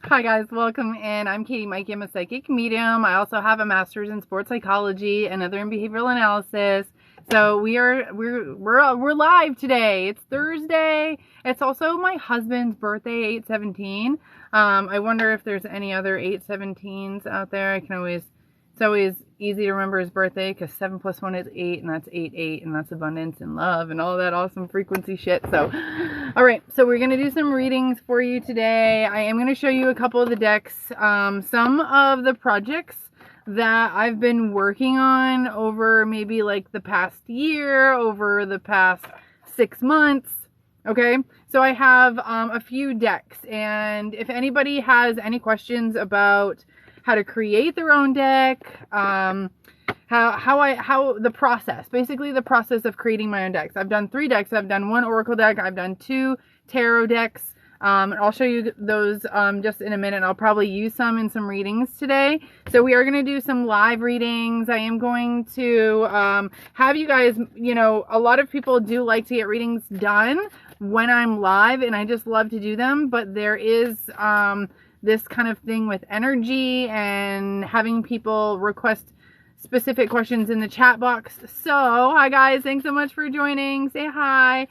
Hi guys, welcome in. I'm Katie Mikey. I'm a psychic medium. I also have a master's in sports psychology, another in behavioral analysis. So we're live today. It's Thursday. It's also my husband's birthday, 8/17. I wonder if there's any other 8/17s out there. It's always easy to remember his birthday because 7 plus 1 is 8, and that's 8, and that's abundance and love and all that awesome frequency shit. So, all right, so we're going to do some readings for you today. I am going to show you a couple of the decks, some of the projects that I've been working on over maybe like the past year, over the past 6 months. Okay, so I have a few decks, and if anybody has any questions about how to create their own deck, how the process, basically the process of creating my own decks. I've done 3 decks. I've done 1 Oracle deck. I've done 2 tarot decks. And I'll show you those just in a minute. I'll probably use some in some readings today. So we are going to do some live readings. I am going to have you guys, you know, a lot of people do like to get readings done when I'm live, and I just love to do them. But there is this kind of thing with energy and having people request specific questions in the chat box. So, hi guys, thanks so much for joining. Say hi.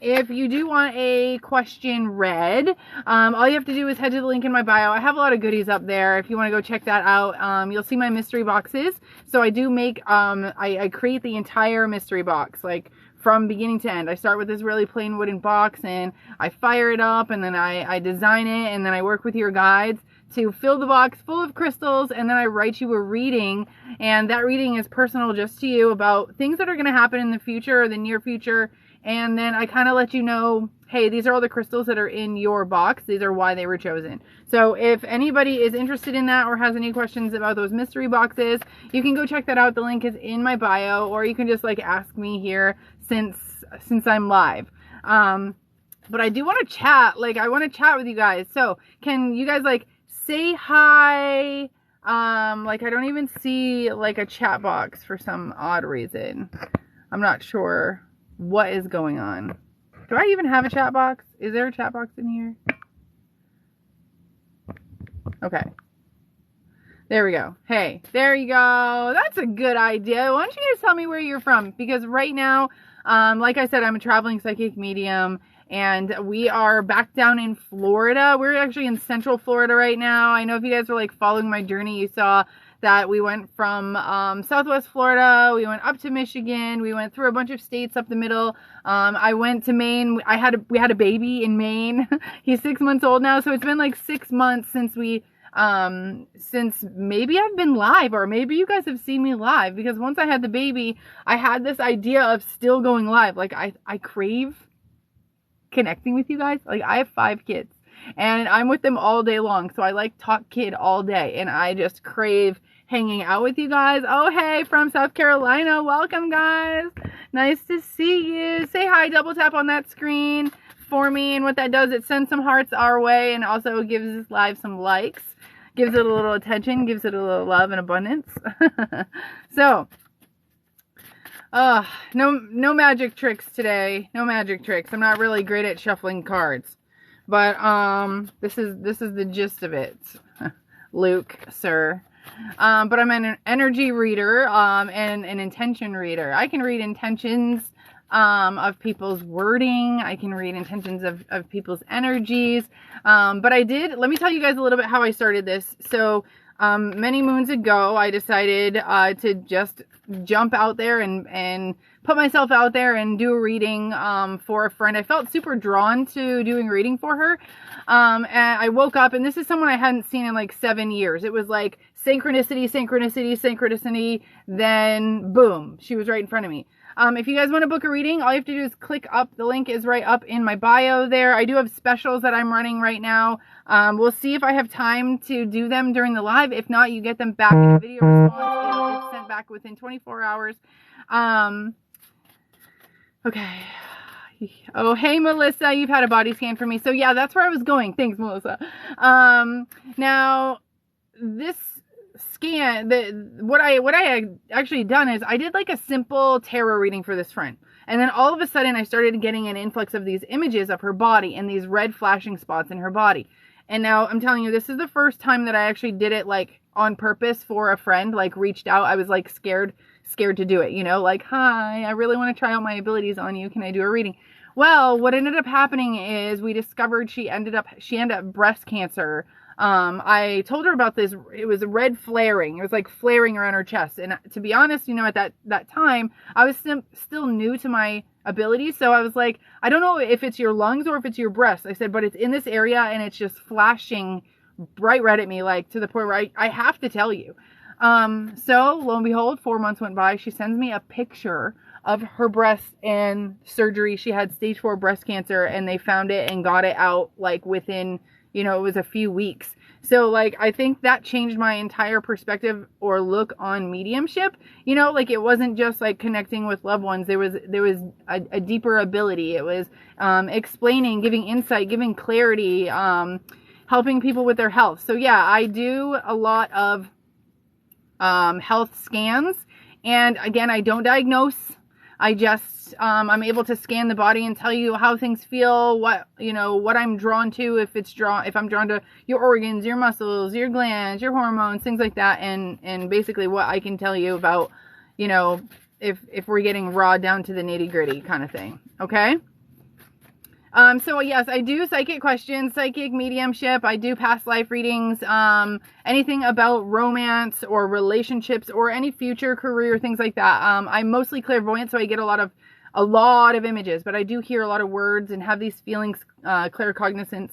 If you do want a question read, all you have to do is head to the link in my bio. I have a lot of goodies up there. If you want to go check that out, you'll see my mystery boxes. So I do make, I create the entire mystery box, like from beginning to end. I start with this really plain wooden box, and I fire it up, and then I design it, and then I work with your guides to fill the box full of crystals, and then I write you a reading, and that reading is personal just to you about things that are going to happen in the future or the near future. And then I kind of let you know, hey, these are all the crystals that are in your box. These are why they were chosen. So if anybody is interested in that or has any questions about those mystery boxes, you can go check that out. The link is in my bio, or you can just like ask me here since I'm live. But I do want to chat. Like, I want to chat with you guys. So can you guys like say hi? Like, I don't even see like a chat box for some odd reason. I'm not sure what is going on. Do I even have a chat box? Is there a chat box in here? Okay. There we go. Hey, there you go. That's a good idea. Why don't you guys tell me where you're from? Because right now, like I said, I'm a traveling psychic medium, and we are back down in Florida. We're actually in Central Florida right now. I know if you guys were like following my journey, you saw that we went from Southwest Florida, we went up to Michigan, we went through a bunch of states up the middle. I went to Maine. We had a baby in Maine. He's 6 months old now, so it's been like 6 months since since maybe I've been live, or maybe you guys have seen me live, because once I had the baby, I had this idea of still going live. Like, I crave connecting with you guys. Like, I have 5 kids, and I'm with them all day long. So I like talk kid all day, and I just crave hanging out with you guys. Oh, hey, from South Carolina. Welcome, guys. Nice to see you. Say hi, double tap on that screen for me. And what that does, it sends some hearts our way, and also gives this live some likes, gives it a little attention, gives it a little love and abundance. So, no magic tricks today. No magic tricks. I'm not really great at shuffling cards. But this is the gist of it, Luke, sir. But I'm an energy reader and an intention reader. I can read intentions of people's wording. I can read intentions of people's energies. But let me tell you guys a little bit how I started this. So many moons ago, I decided to just jump out there and put myself out there and do a reading for a friend. I felt super drawn to doing a reading for her. And I woke up, and this is someone I hadn't seen in like 7 years. It was like synchronicity, synchronicity, synchronicity. Then boom, she was right in front of me. If you guys want to book a reading, all you have to do is click up. The link is right up in my bio there. I do have specials that I'm running right now. We'll see if I have time to do them during the live. If not, you get them back in the video response. It's sent back within 24 hours. Okay. Oh, hey, Melissa, you've had a body scan for me. So yeah, that's where I was going. Thanks, Melissa. Now, this scan, what I had actually done is I did like a simple tarot reading for this friend. And then all of a sudden I started getting an influx of these images of her body and these red flashing spots in her body. And now I'm telling you, this is the first time that I actually did it like on purpose for a friend, like reached out. I was like scared to do it, you know, like, hi, I really want to try out my abilities on you. Can I do a reading? Well, what ended up happening is we discovered she ended up breast cancer. I told her about this. It was red flaring. It was like flaring around her chest. And to be honest, you know, at that time, I was still new to my abilities. So I was like, I don't know if it's your lungs or if it's your breast. I said, but it's in this area and it's just flashing bright red at me, like to the point where I have to tell you. So lo and behold, 4 months went by. She sends me a picture of her breast and surgery. She had stage 4 breast cancer and they found it and got it out like within, you know, it was a few weeks. So like, I think that changed my entire perspective or look on mediumship. You know, like it wasn't just like connecting with loved ones. There was a deeper ability. It was, explaining, giving insight, giving clarity, helping people with their health. So yeah, I do a lot of, health scans. And again, I don't diagnose. I just, I'm able to scan the body and tell you how things feel, what, you know, what I'm drawn to, if I'm drawn to your organs, your muscles, your glands, your hormones, things like that. And basically what I can tell you about, you know, if we're getting raw down to the nitty gritty kind of thing. Okay. So yes, I do psychic questions, psychic mediumship. I do past life readings, anything about romance or relationships or any future career, things like that. I'm mostly clairvoyant, so I get a lot of images, but I do hear a lot of words and have these feelings, claircognizance.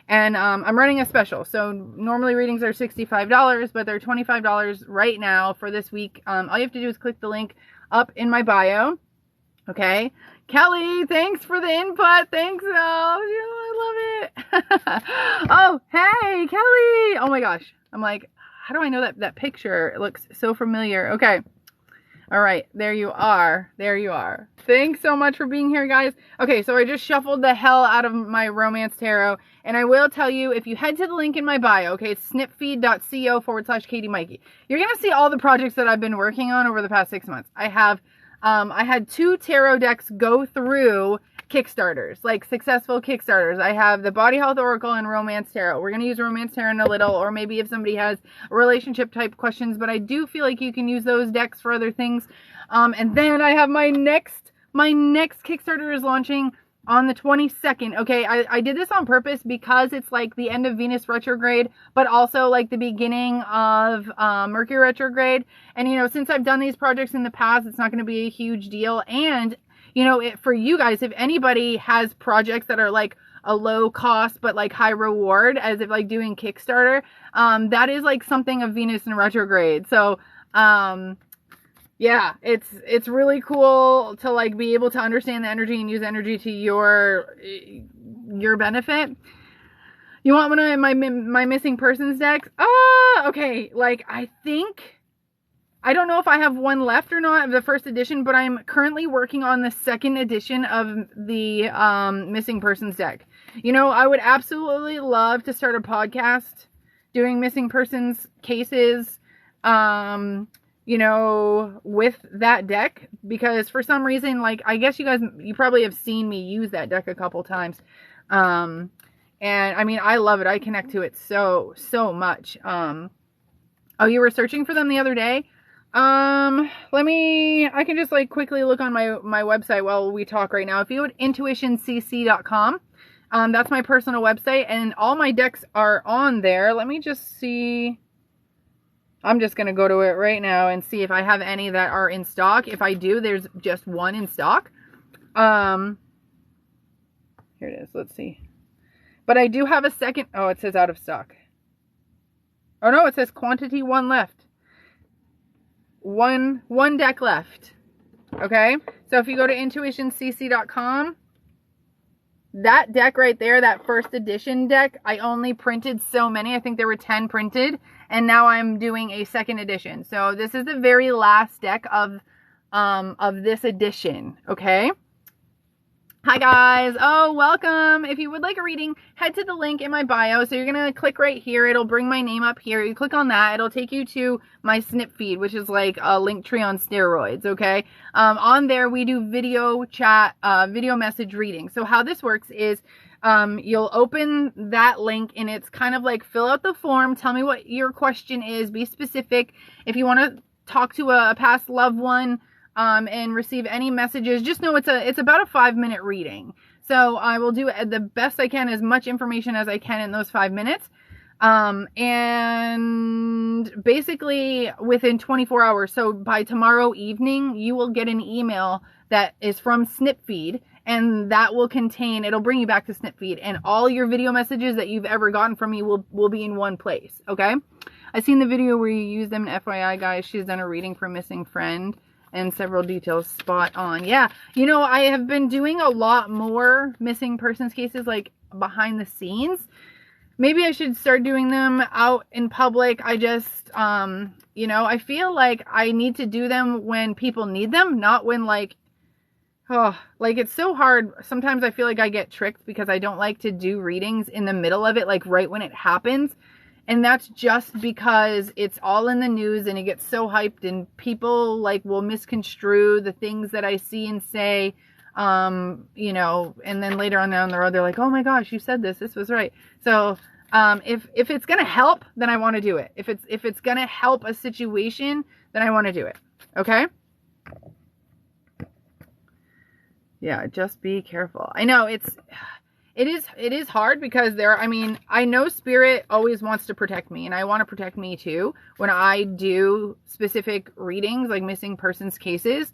And, I'm running a special. So normally readings are $65, but they're $25 right now for this week. All you have to do is click the link up in my bio. Okay. Kelly, thanks for the input. Thanks. Oh, I love it. Oh, hey, Kelly. Oh my gosh. I'm like, how do I know that picture? It looks so familiar. Okay. All right. There you are. There you are. Thanks so much for being here, guys. Okay. So I just shuffled the hell out of my romance tarot. And I will tell you, if you head to the link in my bio, okay, it's snipfeed.co/Katie Mikey. You're going to see all the projects that I've been working on over the past 6 months. I had 2 tarot decks go through Kickstarters, like successful Kickstarters. I have the Body Health Oracle and Romance Tarot. We're going to use Romance Tarot in a little, or maybe if somebody has relationship type questions, but I do feel like you can use those decks for other things. And then I have my next Kickstarter is launching on the 22nd. Okay, I did this on purpose because it's like the end of Venus retrograde, but also like the beginning of Mercury retrograde. And, you know, since I've done these projects in the past, it's not going to be a huge deal. And, you know, for you guys, if anybody has projects that are like a low cost, but like high reward, as if like doing Kickstarter, that is like something of Venus in retrograde. So, yeah, it's really cool to like be able to understand the energy and use energy to your benefit. You want one of my missing persons decks? Okay. Like I don't know if I have one left or not of the first edition, but I'm currently working on the second edition of the missing persons deck. You know, I would absolutely love to start a podcast doing missing persons cases. You know, with that deck, because for some reason, like, I guess you probably have seen me use that deck a couple times. And I mean, I love it. I connect to it so much. Oh, you were searching for them the other day? I can just like quickly look on my website while we talk right now. If you go to intuitioncc.com, that's my personal website and all my decks are on there. Let me just see. I'm just going to go to it right now and see if I have any that are in stock. If I do, there's just one in stock. Here it is. Let's see. But I do have a second. Oh, it says out of stock. Oh no, it says quantity 1 left. One deck left. Okay. So if you go to intuitioncc.com, that deck right there, that first edition deck, I only printed so many. I think there were 10 printed. And now I'm doing a second edition. So this is the very last deck of this edition. Okay. Hi guys. Oh, welcome. If you would like a reading, head to the link in my bio. So you're going to click right here. It'll bring my name up here. You click on that. It'll take you to my snip feed, which is like a link tree on steroids. Okay. On there, we do video chat, video message reading. So how this works is, You'll open that link, and it's kind of like fill out the form. Tell me what your question is. Be specific. If you want to talk to a past loved one and receive any messages, just know it's about a 5-minute reading. So I will do the best I can, as much information as I can in those 5 minutes. And basically within 24 hours, so by tomorrow evening, you will get an email that is from Snipfeed, and that will contain, it'll bring you back to Snipfeed, and all your video messages that you've ever gotten from me will be in one place. Okay. I seen the video where you use them in FYI, guys. She's done a reading for missing friend and several details spot on. Yeah. You know, I have been doing a lot more missing persons cases, like behind the scenes. Maybe I should start doing them out in public. I just, you know, I feel like I need to do them when people need them, not when like it's so hard. Sometimes I feel like I get tricked because I don't like to do readings in the middle of it, like right when it happens. And that's just because it's all in the news and it gets so hyped, and people like will misconstrue the things that I see and say, you know, and then later on down the road, they're like, oh my gosh, you said this was right. So, if it's going to help, then I want to do it. If it's going to help a situation, then I want to do it. Okay. Yeah. Just be careful. I know it is hard because I know Spirit always wants to protect me, and I want to protect me too when I do specific readings, like missing persons cases.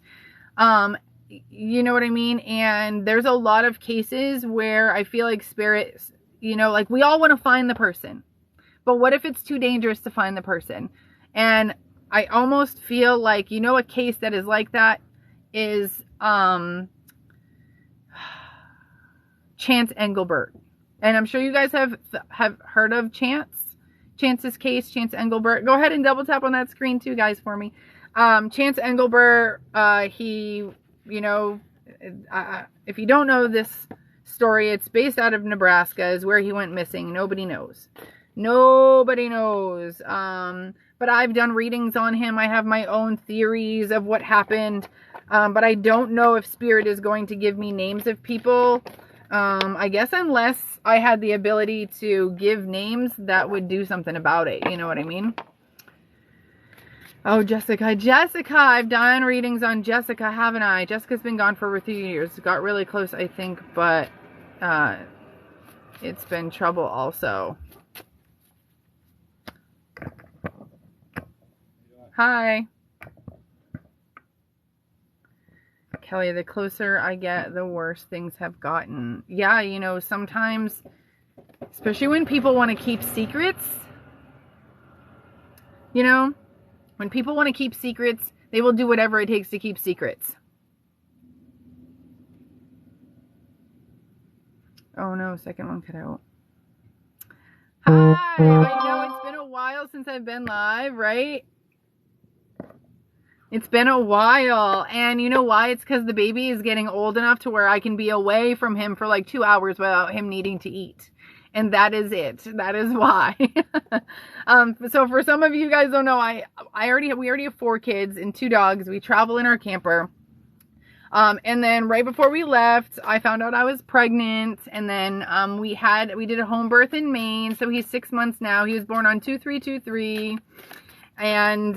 You know what I mean? And there's a lot of cases where I feel like Spirit, you know, like we all want to find the person, but what if it's too dangerous to find the person? And I almost feel like, you know, a case that is like that is, Chance Engelbert. And I'm sure you guys have heard of Chance's case, Chance Engelbert. Go ahead and double tap on that screen too, guys, for me. Chance Engelbert, he, you know, if you don't know this story, it's based out of Nebraska, is where he went missing. Nobody knows. Nobody knows. But I've done readings on him. I have my own theories of what happened. But I don't know if Spirit is going to give me names of people. I guess unless I had the ability to give names that would do something about it. You know what I mean? Oh, Jessica, I've done readings on Jessica, haven't I? Jessica's been gone for over 3 years. Got really close, I think, but, it's been trouble also. Hi. Kelly, the closer I get, the worse things have gotten. Yeah, you know, sometimes, especially when people want to keep secrets, you know, when people want to keep secrets, they will do whatever it takes to keep secrets. Oh no, second one cut out. Hi, I know it's been a while since I've been live, right? It's been a while, and you know why? It's because the baby is getting old enough to where I can be away from him for like 2 hours without him needing to eat. And that is it. That is why. So for some of you guys don't know, we already have 4 kids and 2 dogs. We travel in our camper. And then right before we left, I found out I was pregnant, and then we did a home birth in Maine. So he's 6 months now. He was born on 2323. And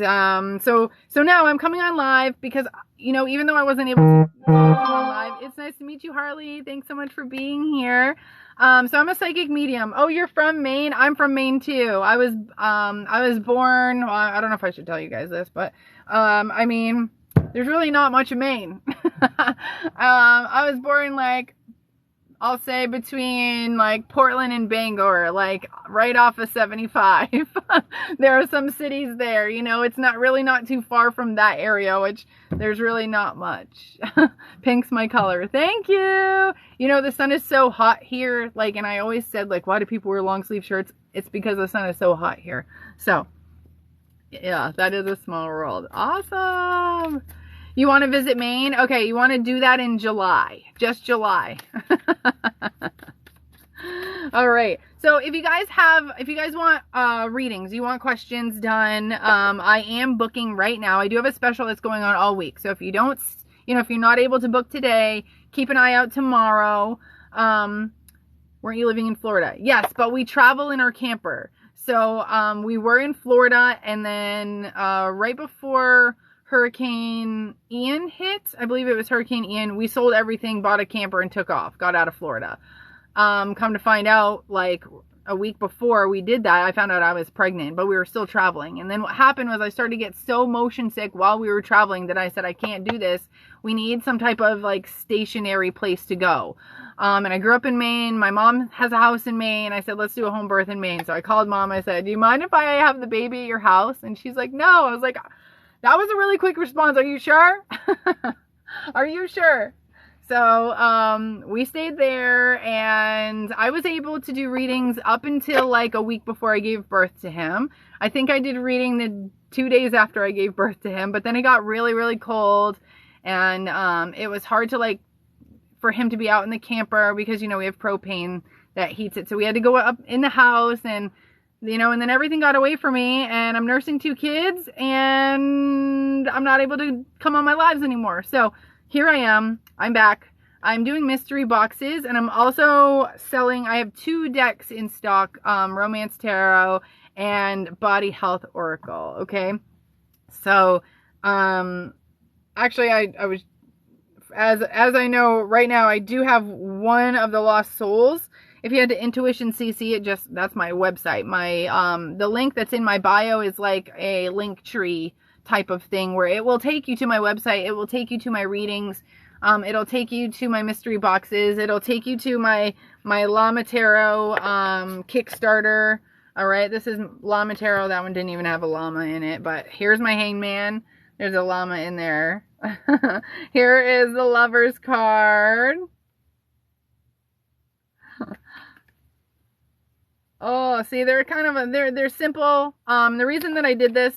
so now I'm coming on live because, you know, even though I wasn't able to come on live, it's nice to meet you, Harley. Thanks so much for being here. So I'm a psychic medium. Oh, you're from Maine? I'm from Maine too. I was born, well, I don't know if I should tell you guys this, but I mean, there's really not much of Maine. I was born like, I'll say between like Portland and Bangor, like right off of 75. There are some cities there, you know, it's not too far from that area, which there's really not much. Pink's my color. Thank you. You know, the sun is so hot here, like, and I always said, like, why do people wear long sleeve shirts? It's because the sun is so hot here. So yeah, that is a small world. Awesome. You want to visit Maine? Okay, you want to do that in July. Just July. All right. So if you guys want readings, you want questions done, I am booking right now. I do have a special that's going on all week. So if you don't, you know, if you're not able to book today, keep an eye out tomorrow. Weren't you living in Florida? Yes, but we travel in our camper. So we were in Florida, and then right before Hurricane Ian hit, I believe it was Hurricane Ian, we sold everything, bought a camper, and took off. Got out of Florida. Come to find out, like a week before we did that, I found out I was pregnant, but we were still traveling. And then what happened was I started to get so motion sick while we were traveling that I said, I can't do this. We need some type of like stationary place to go. And I grew up in Maine. My mom has a house in Maine. I said, let's do a home birth in Maine. So I called mom. I said, do you mind if I have the baby at your house? And she's like, no. I was like, that was a really quick response. Are you sure? Are you sure? So we stayed there, and I was able to do readings up until like a week before I gave birth to him. I think I did reading the 2 days after I gave birth to him, but then it got really, really cold, and it was hard to like for him to be out in the camper because, you know, we have propane that heats it. So we had to go up in the house, and, you know, and then everything got away from me, and I'm nursing 2 kids, and I'm not able to come on my lives anymore. So here I am. I'm back. I'm doing mystery boxes, and I'm also selling, I have 2 decks in stock, Romance Tarot and Body Health Oracle, okay? So, actually, I was, as I know right now, I do have one of the Lost Souls. If you had to Intuition CC, that's my website. My, the link that's in my bio is like a link tree type of thing where it will take you to my website. It will take you to my readings. It'll take you to my mystery boxes. It'll take you to my Llama Tarot Kickstarter. All right, this is Llama Tarot. That one didn't even have a llama in it, but here's my hangman. There's a llama in there. Here is the Lover's card. Oh, see, they're kind of they're simple. The reason that I did this,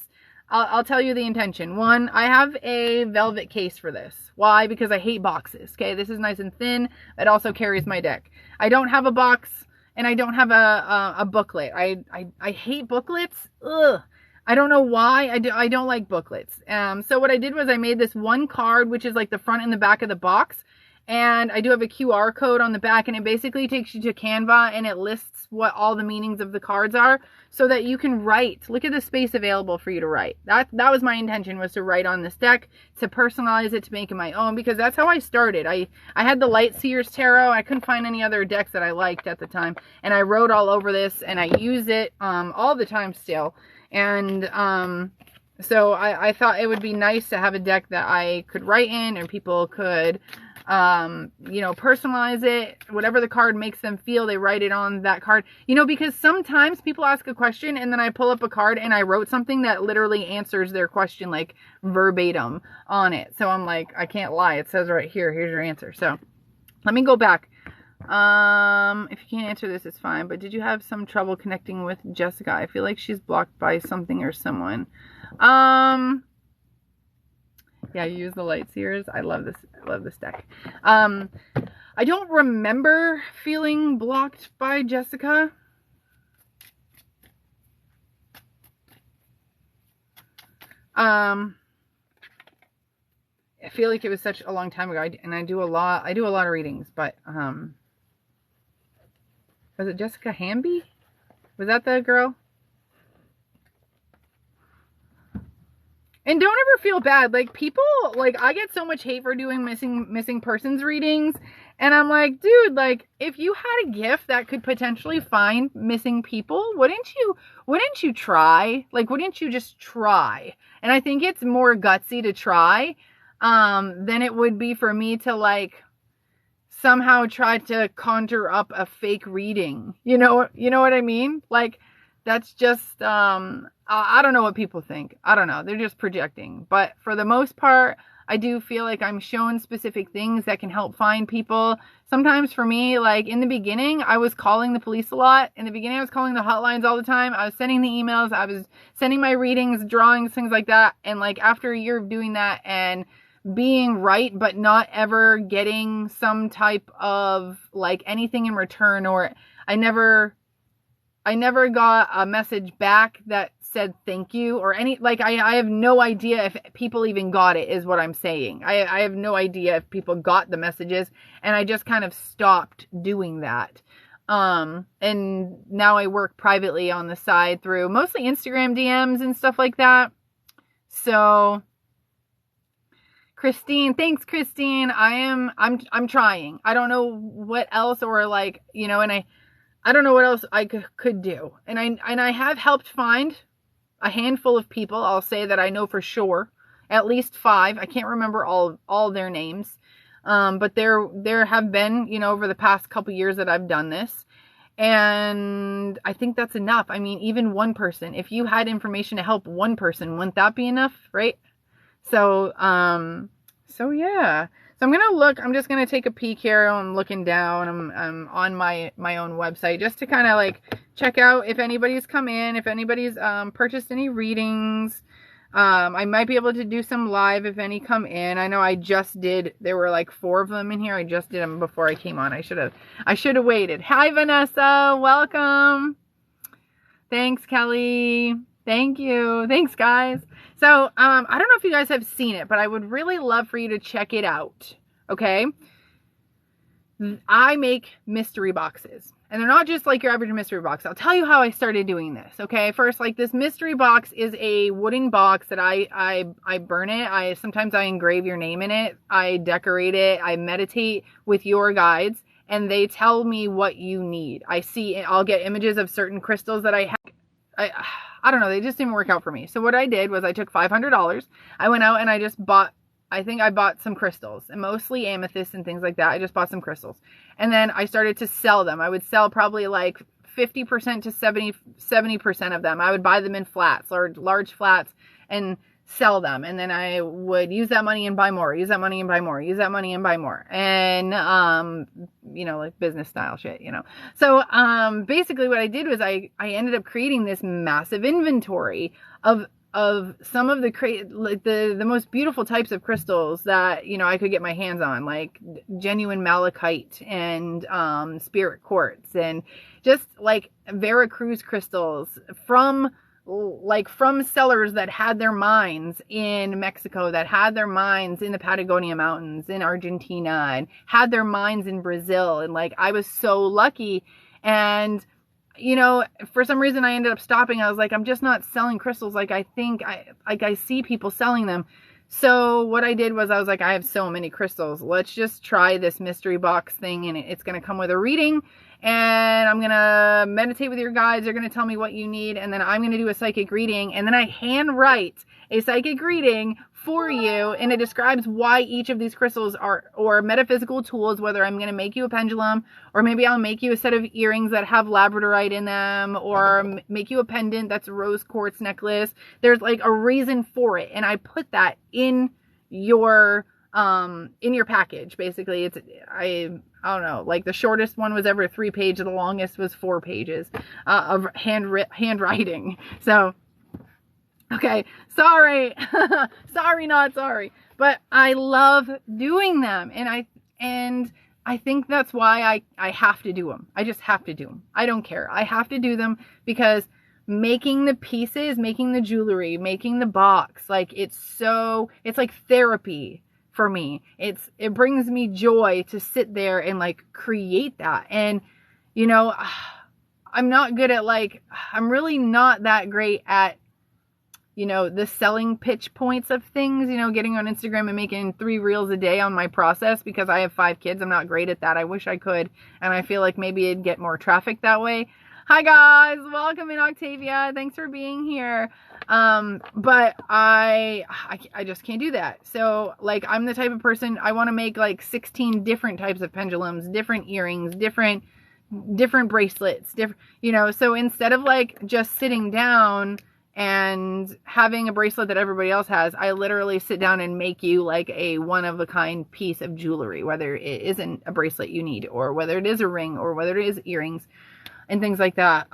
I'll tell you the intention. One, I have a velvet case for this. Why? Because I hate boxes. Okay, this is nice and thin. It also carries my deck. I don't have a box, and I don't have a booklet. I hate booklets. Ugh. I don't know why. I don't like booklets. So what I did was I made this one card, which is like the front and the back of the box. And I do have a QR code on the back, and it basically takes you to Canva, and it lists what all the meanings of the cards are so that you can write. Look at the space available for you to write. That was my intention, was to write on this deck, to personalize it, to make it my own, because that's how I started. I had the Lightseers Tarot. I couldn't find any other decks that I liked at the time, and I wrote all over this, and I use it all the time still. And so I thought it would be nice to have a deck that I could write in, and people could you know, personalize it, whatever the card makes them feel, they write it on that card, you know, because sometimes people ask a question and then I pull up a card and I wrote something that literally answers their question, like verbatim on it. So I'm like, I can't lie. It says right here, here's your answer. So let me go back. If you can't answer this, it's fine. But did you have some trouble connecting with Jessica? I feel like she's blocked by something or someone. Yeah, you use the Lightseers. I love this. I love this deck. I don't remember feeling blocked by Jessica. I feel like it was such a long time ago, and I do a lot of readings, but was it Jessica Hamby? Was that the girl? And don't ever feel bad. Like, people, like, I get so much hate for doing missing persons readings. And I'm like, dude, like, if you had a gift that could potentially find missing people, wouldn't you try? Like, wouldn't you just try? And I think it's more gutsy to try than it would be for me to, like, somehow try to conjure up a fake reading. You know what I mean? Like, that's just, I don't know what people think. I don't know. They're just projecting. But for the most part, I do feel like I'm shown specific things that can help find people. Sometimes for me, like in the beginning, I was calling the police a lot. In the beginning, I was calling the hotlines all the time. I was sending the emails. I was sending my readings, drawings, things like that. And like after a year of doing that and being right, but not ever getting some type of like anything in return, or I never got a message back that said thank you or any, like, I have no idea if people even got it, is what I'm saying. I have no idea if people got the messages, and I just kind of stopped doing that. And now I work privately on the side through mostly Instagram DMs and stuff like that. So Christine, thanks Christine. I'm trying. I don't know what else, or like, you know, and I don't know what else I could do. And I have helped find a handful of people. I'll say that I know for sure, at least 5. I can't remember all their names. But there have been, you know, over the past couple years that I've done this. And I think that's enough. I mean, even one person, if you had information to help one person, wouldn't that be enough? Right? So, so yeah. So I'm going to look, I'm just going to take a peek here. I'm looking down. I'm on my own website just to kind of like check out if anybody's come in, if anybody's, purchased any readings. I might be able to do some live if any come in. I know I just did. There were like 4 of them in here. I just did them before I came on. I should have waited. Hi, Vanessa. Welcome. Thanks, Kelly. Thank you. Thanks, guys. So, I don't know if you guys have seen it, but I would really love for you to check it out. Okay. I make mystery boxes. And they're not just like your average mystery box. I'll tell you how I started doing this. Okay. First, like this mystery box is a wooden box that I burn it. Sometimes I engrave your name in it. I decorate it. I meditate with your guides and they tell me what you need. I'll get images of certain crystals that I have. I don't know. They just didn't work out for me. So what I did was I took $500. I went out and I just bought, I think I bought some crystals, and mostly amethyst and things like that. I just bought some crystals. And then I started to sell them. I would sell probably like 50% to 70% of them. I would buy them in flats, large flats, and sell them. And then I would use that money and buy more, use that money and buy more, use that money and buy more. And, you know, like business style shit, you know. So, basically what I did was I ended up creating this massive inventory of some of the most beautiful types of crystals that, you know, I could get my hands on, like genuine malachite and spirit quartz and just like Veracruz crystals from sellers that had their mines in Mexico, that had their mines in the Patagonia Mountains in Argentina, and had their mines in Brazil. And like, I was so lucky. And, you know, for some reason I ended up stopping. I was like, I'm just not selling crystals like I think I see people selling them. So what I did was I was like, I have so many crystals. Let's just try this mystery box thing. And it's going to come with a reading. And I'm going to meditate with your guides. They're going to tell me what you need. And then I'm going to do a psychic reading. And then I handwrite a psychic reading for you. And it describes why each of these crystals are, or metaphysical tools, whether I'm going to make you a pendulum, or maybe I'll make you a set of earrings that have labradorite in them, or make you a pendant that's a rose quartz necklace. There's like a reason for it. And I put that in your package. Basically, I don't know, like the shortest one was ever 3 pages, the longest was 4 pages of handwriting. So, okay, sorry, sorry, not sorry, but I love doing them, and I think that's why I have to do them. I just have to do them. I don't care. I have to do them because making the pieces, making the jewelry, making the box, like it's like therapy. For me, it brings me joy to sit there and like create that. And, you know, I'm really not that great at, you know, the selling pitch points of things, you know, getting on Instagram and making 3 reels a day on my process because I have 5 kids. I'm not great at that. I wish I could. And I feel like maybe it'd get more traffic that way. Hi guys, welcome in Octavia. Thanks for being here. But I just can't do that. So like, I'm the type of person, I want to make like 16 different types of pendulums, different earrings, different bracelets, you know, so instead of like just sitting down and having a bracelet that everybody else has, I literally sit down and make you like a one of a kind piece of jewelry, whether it isn't a bracelet you need, or whether it is a ring, or whether it is earrings and things like that.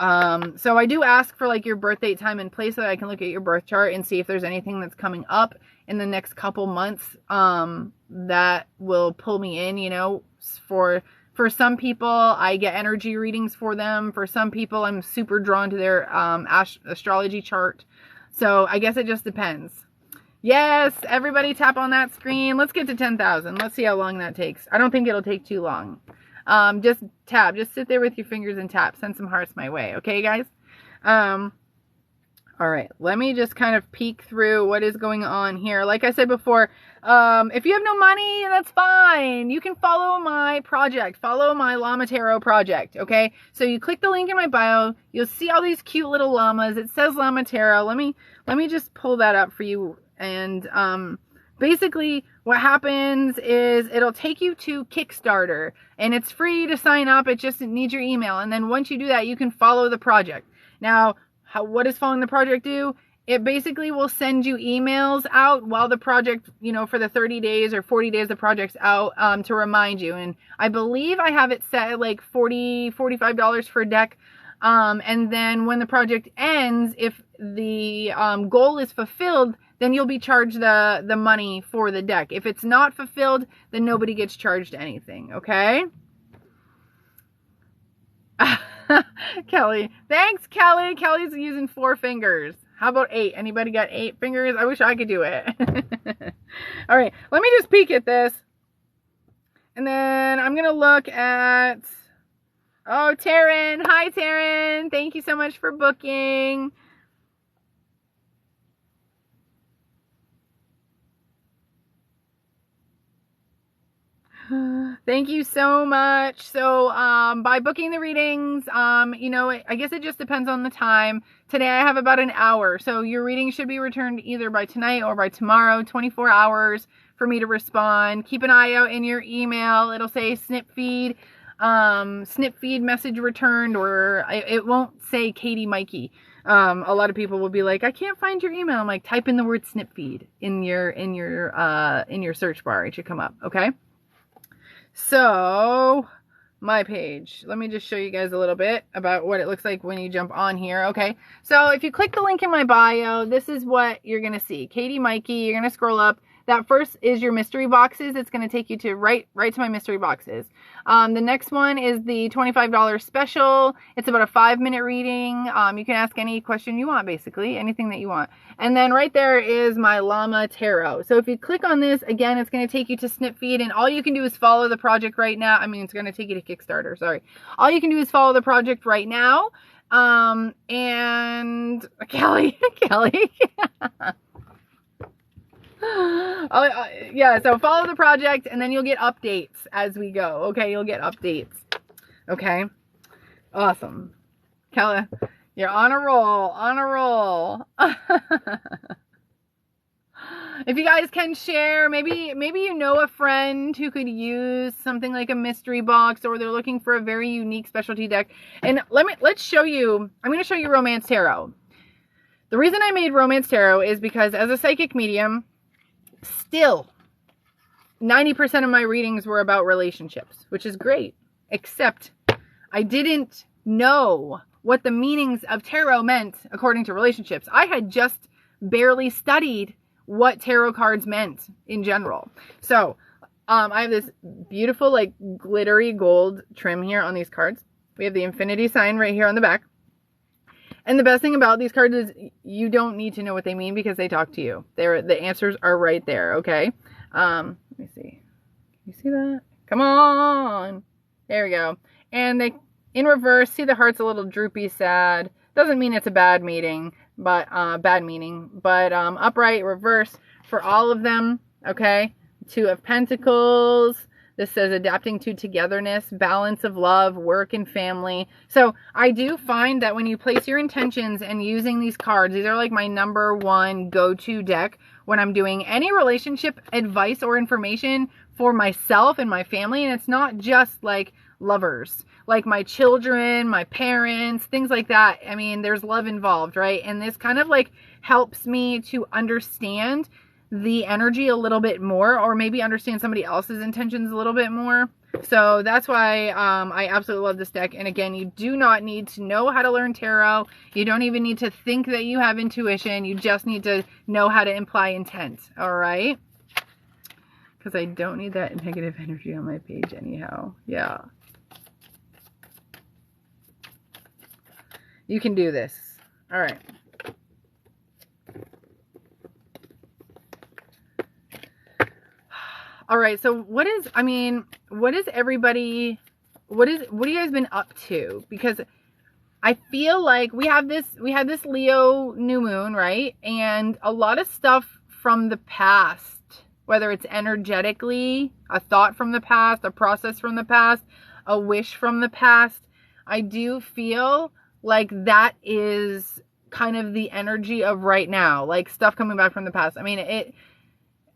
So I do ask for like your birth date, time, and place so that I can look at your birth chart and see if there's anything that's coming up in the next couple months that will pull me in, you know. For some people, I get energy readings for them. For some people, I'm super drawn to their astrology chart. So I guess it just depends. Yes, everybody tap on that screen. Let's get to 10,000. Let's see how long that takes. I don't think it'll take too long. Just tap. Just sit there with your fingers and tap. Send some hearts my way. Okay, guys? All right, let me just kind of peek through what is going on here. Like I said before, if you have no money, that's fine. You can follow my project, follow my Llama Tarot project, okay? So you click the link in my bio, you'll see all these cute little llamas. It says Llama Tarot. Let me just pull that up for you. And basically what happens is it'll take you to Kickstarter, and it's free to sign up. It just needs your email. And then once you do that, you can follow the project. Now, what does following the project do? It basically will send you emails out while the project, you know, for the 30 days or 40 days the project's out, to remind you. And I believe I have it set at like $45 for a deck. And then when the project ends, if the goal is fulfilled, then you'll be charged the money for the deck. If it's not fulfilled, then nobody gets charged anything, okay? Kelly. Thanks, Kelly. Kelly's using 4 fingers. How about 8? Anybody got 8 fingers? I wish I could do it. All right. Let me just peek at this. And then I'm going to look at... Oh, Taryn. Hi, Taryn. Thank you so much for booking. Thank you so much. So, by booking the readings, you know, I guess it just depends on the time. Today I have about an hour. So your reading should be returned either by tonight or by tomorrow, 24 hours for me to respond. Keep an eye out in your email. It'll say snip feed message returned, or it won't say Katie Mikey. A lot of people will be like, I can't find your email. I'm like, type in the word snip feed in your search bar. It should come up. Okay. So, my page. Let me just show you guys a little bit about what it looks like when you jump on here. Okay, so if you click the link in my bio, this is what you're going to see. Katie Mikey, you're going to scroll up. That first is your mystery boxes. It's going to take you to right to my mystery boxes. The next one is the $25 special. It's about a 5-minute reading. You can ask any question you want, basically, anything that you want. And then right there is my Llama Tarot. So if you click on this, again, it's going to take you to Snipfeed, and all you can do is follow the project right now. I mean, it's going to take you to Kickstarter, sorry. All you can do is follow the project right now. And Kelly. Yeah, so follow the project, and then you'll get updates as we go. Okay, you'll get updates. Okay, awesome. Kelly, you're on a roll. If you guys can share, maybe you know a friend who could use something like a mystery box, or they're looking for a very unique specialty deck. And let's show you. I'm going to show you Romance Tarot. The reason I made Romance Tarot is because as a psychic medium, still 90% of my readings were about relationships, which is great, except I didn't know what the meanings of tarot meant according to relationships. I had just barely studied what tarot cards meant in general. So I have this beautiful like glittery gold trim here on these cards. We have the infinity sign right here on the back. And the best thing about these cards is you don't need to know what they mean because they talk to you. The answers are right there, okay? Let me see. Can you see that? Come on. There we go. And they, in reverse, see the heart's a little droopy, sad. Doesn't mean it's a bad meaning, but upright, reverse for all of them, okay? 2 of Pentacles. This says adapting to togetherness, balance of love, work, and family. So I do find that when you place your intentions and using these cards, these are like my #1 go-to deck when I'm doing any relationship advice or information for myself and my family. And it's not just like lovers, like my children, my parents, things like that. I mean, there's love involved, right? And this kind of like helps me to understand the energy a little bit more, or maybe understand somebody else's intentions a little bit more. So that's why I absolutely love this deck. And again, you do not need to know how to learn tarot. You don't even need to think that you have intuition. You just need to know how to imply intent. All right? Because I don't need that negative energy on my page anyhow. Yeah. You can do this. All right. All right, so what is everybody what have you guys been up to? Because I feel like we had this Leo new moon, right? And a lot of stuff from the past, whether it's energetically, a thought from the past, a process from the past, a wish from the past, I do feel like that is kind of the energy of right now, like stuff coming back from the past. I mean,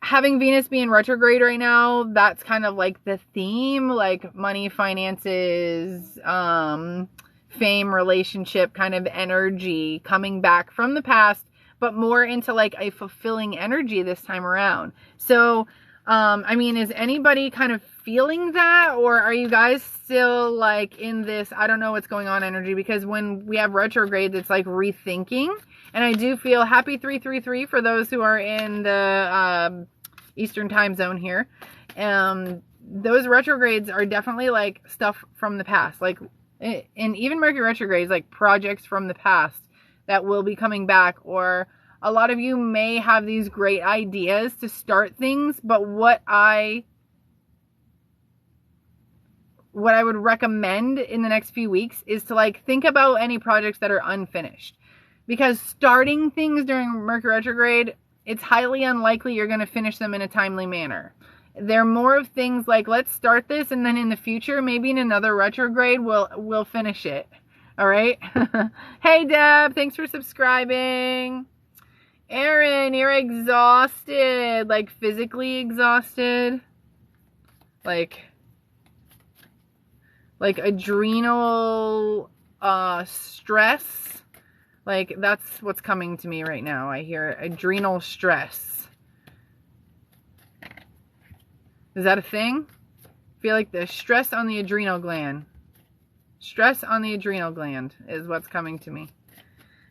having Venus be in retrograde right now, that's kind of like the theme, like money, finances, fame, relationship kind of energy coming back from the past, but more into like a fulfilling energy this time around. So, I mean, is anybody kind of feeling that, or are you guys still like in this, I don't know what's going on energy? Because when we have retrogrades, it's like rethinking. And I do feel happy 333 for those who are in the Eastern time zone here. Those retrogrades are definitely like stuff from the past, like, and even Mercury retrogrades, like projects from the past that will be coming back. Or a lot of you may have these great ideas to start things, but what I would recommend in the next few weeks is to like think about any projects that are unfinished, because starting things during Mercury retrograde, it's highly unlikely you're going to finish them in a timely manner. They're more of things like, let's start this, and then in the future, maybe in another retrograde, we'll finish it. All right. Hey, Deb, thanks for subscribing. Erin, you're exhausted, like physically exhausted, like adrenal stress. Like, that's what's coming to me right now. I hear adrenal stress. Is that a thing? I feel like the stress on the adrenal gland. Stress on the adrenal gland is what's coming to me.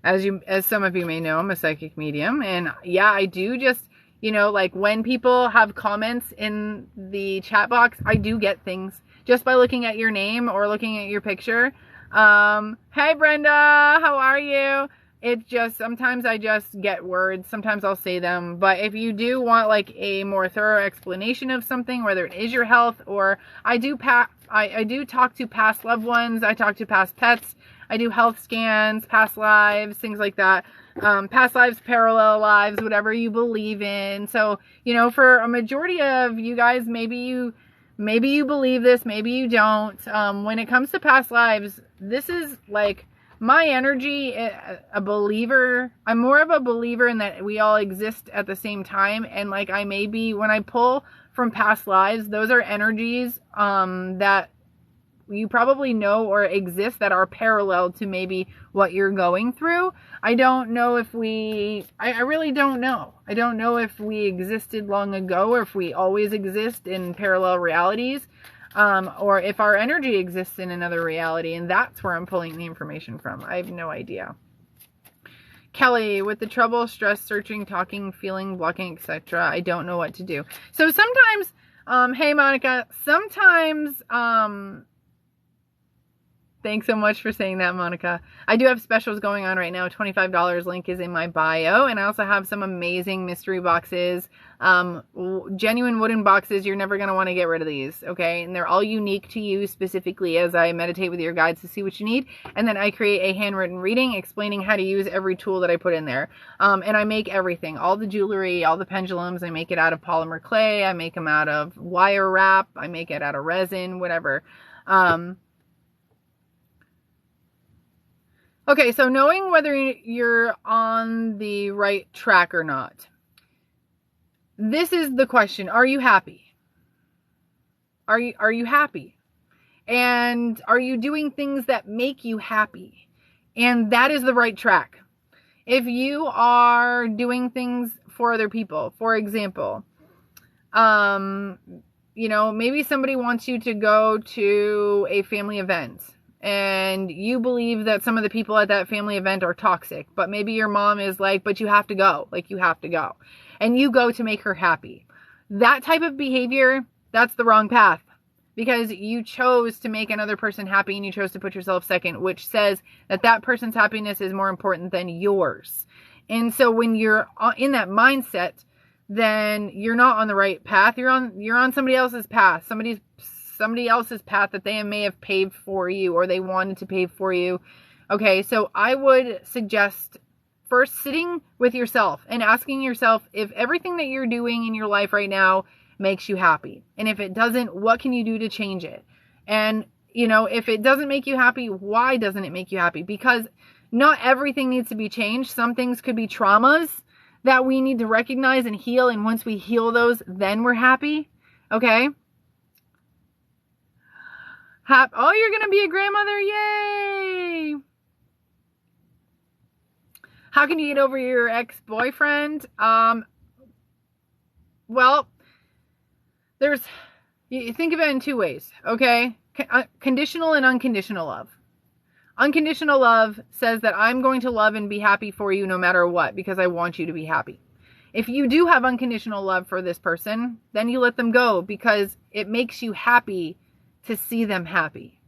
As some of you may know, I'm a psychic medium. And yeah, I do just, you know, like when people have comments in the chat box, I do get things just by looking at your name or looking at your picture. Hey Brenda, how are you? It's just, sometimes I just get words. Sometimes I'll say them. But if you do want like a more thorough explanation of something, whether it is your health, or I do talk to past loved ones. I talk to past pets. I do health scans, past lives, things like that. Past lives, parallel lives, whatever you believe in. So, you know, for a majority of you guys, maybe you believe this, maybe you don't. When it comes to past lives, this is like my energy, a believer. I'm more of a believer in that we all exist at the same time. And like, I may be, when I pull from past lives, those are energies that you probably know or exist that are parallel to maybe what you're going through. I don't know if I really don't know. I don't know if we existed long ago, or if we always exist in parallel realities, or if our energy exists in another reality, and that's where I'm pulling the information from. I have no idea. Kelly, with the trouble, stress, searching, talking, feeling, blocking, etc., I don't know what to do. So sometimes, hey Monica, sometimes, thanks so much for saying that, Monica. I do have specials going on right now. $25 link is in my bio. And I also have some amazing mystery boxes. Genuine wooden boxes. You're never going to want to get rid of these, okay? And they're all unique to you specifically, as I meditate with your guides to see what you need. And then I create a handwritten reading explaining how to use every tool that I put in there. And I make everything. All the jewelry, all the pendulums. I make it out of polymer clay. I make them out of wire wrap. I make it out of resin, whatever. Okay, so knowing whether you're on the right track or not. This is the question. Are you happy? Are you happy? And are you doing things that make you happy? And that is the right track. If you are doing things for other people, for example, you know, maybe somebody wants you to go to a family event, and you believe that some of the people at that family event are toxic, but maybe your mom is like, but you have to go, like you have to go, and you go to make her happy. That type of behavior, that's the wrong path, because you chose to make another person happy and you chose to put yourself second, which says that that person's happiness is more important than yours. And so when you're in that mindset, then you're not on the right path. You're on somebody else's path. somebody else's path that they may have paved for you or they wanted to pave for you. Okay, so I would suggest first sitting with yourself and asking yourself if everything that you're doing in your life right now makes you happy. And if it doesn't, what can you do to change it? And, you know, if it doesn't make you happy, why doesn't it make you happy? Because not everything needs to be changed. Some things could be traumas that we need to recognize and heal. And once we heal those, then we're happy. Okay? Oh, you're going to be a grandmother. Yay! How can you get over your ex-boyfriend? Well, you think of it in two ways, okay? Conditional and unconditional love. Unconditional love says that I'm going to love and be happy for you no matter what because I want you to be happy. If you do have unconditional love for this person, then you let them go because it makes you happy to see them happy.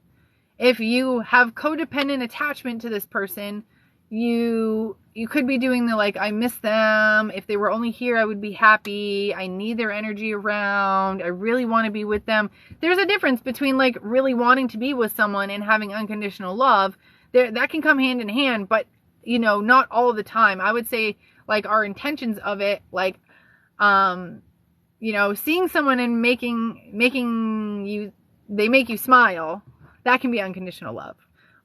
If you have codependent attachment to this person, you could be doing the like, I miss them. If they were only here, I would be happy. I need their energy around. I really want to be with them. There's a difference between like really wanting to be with someone and having unconditional love. That can come hand in hand, but you know, not all the time. I would say like our intentions of it, like, you know, seeing someone and they make you smile, that can be unconditional love.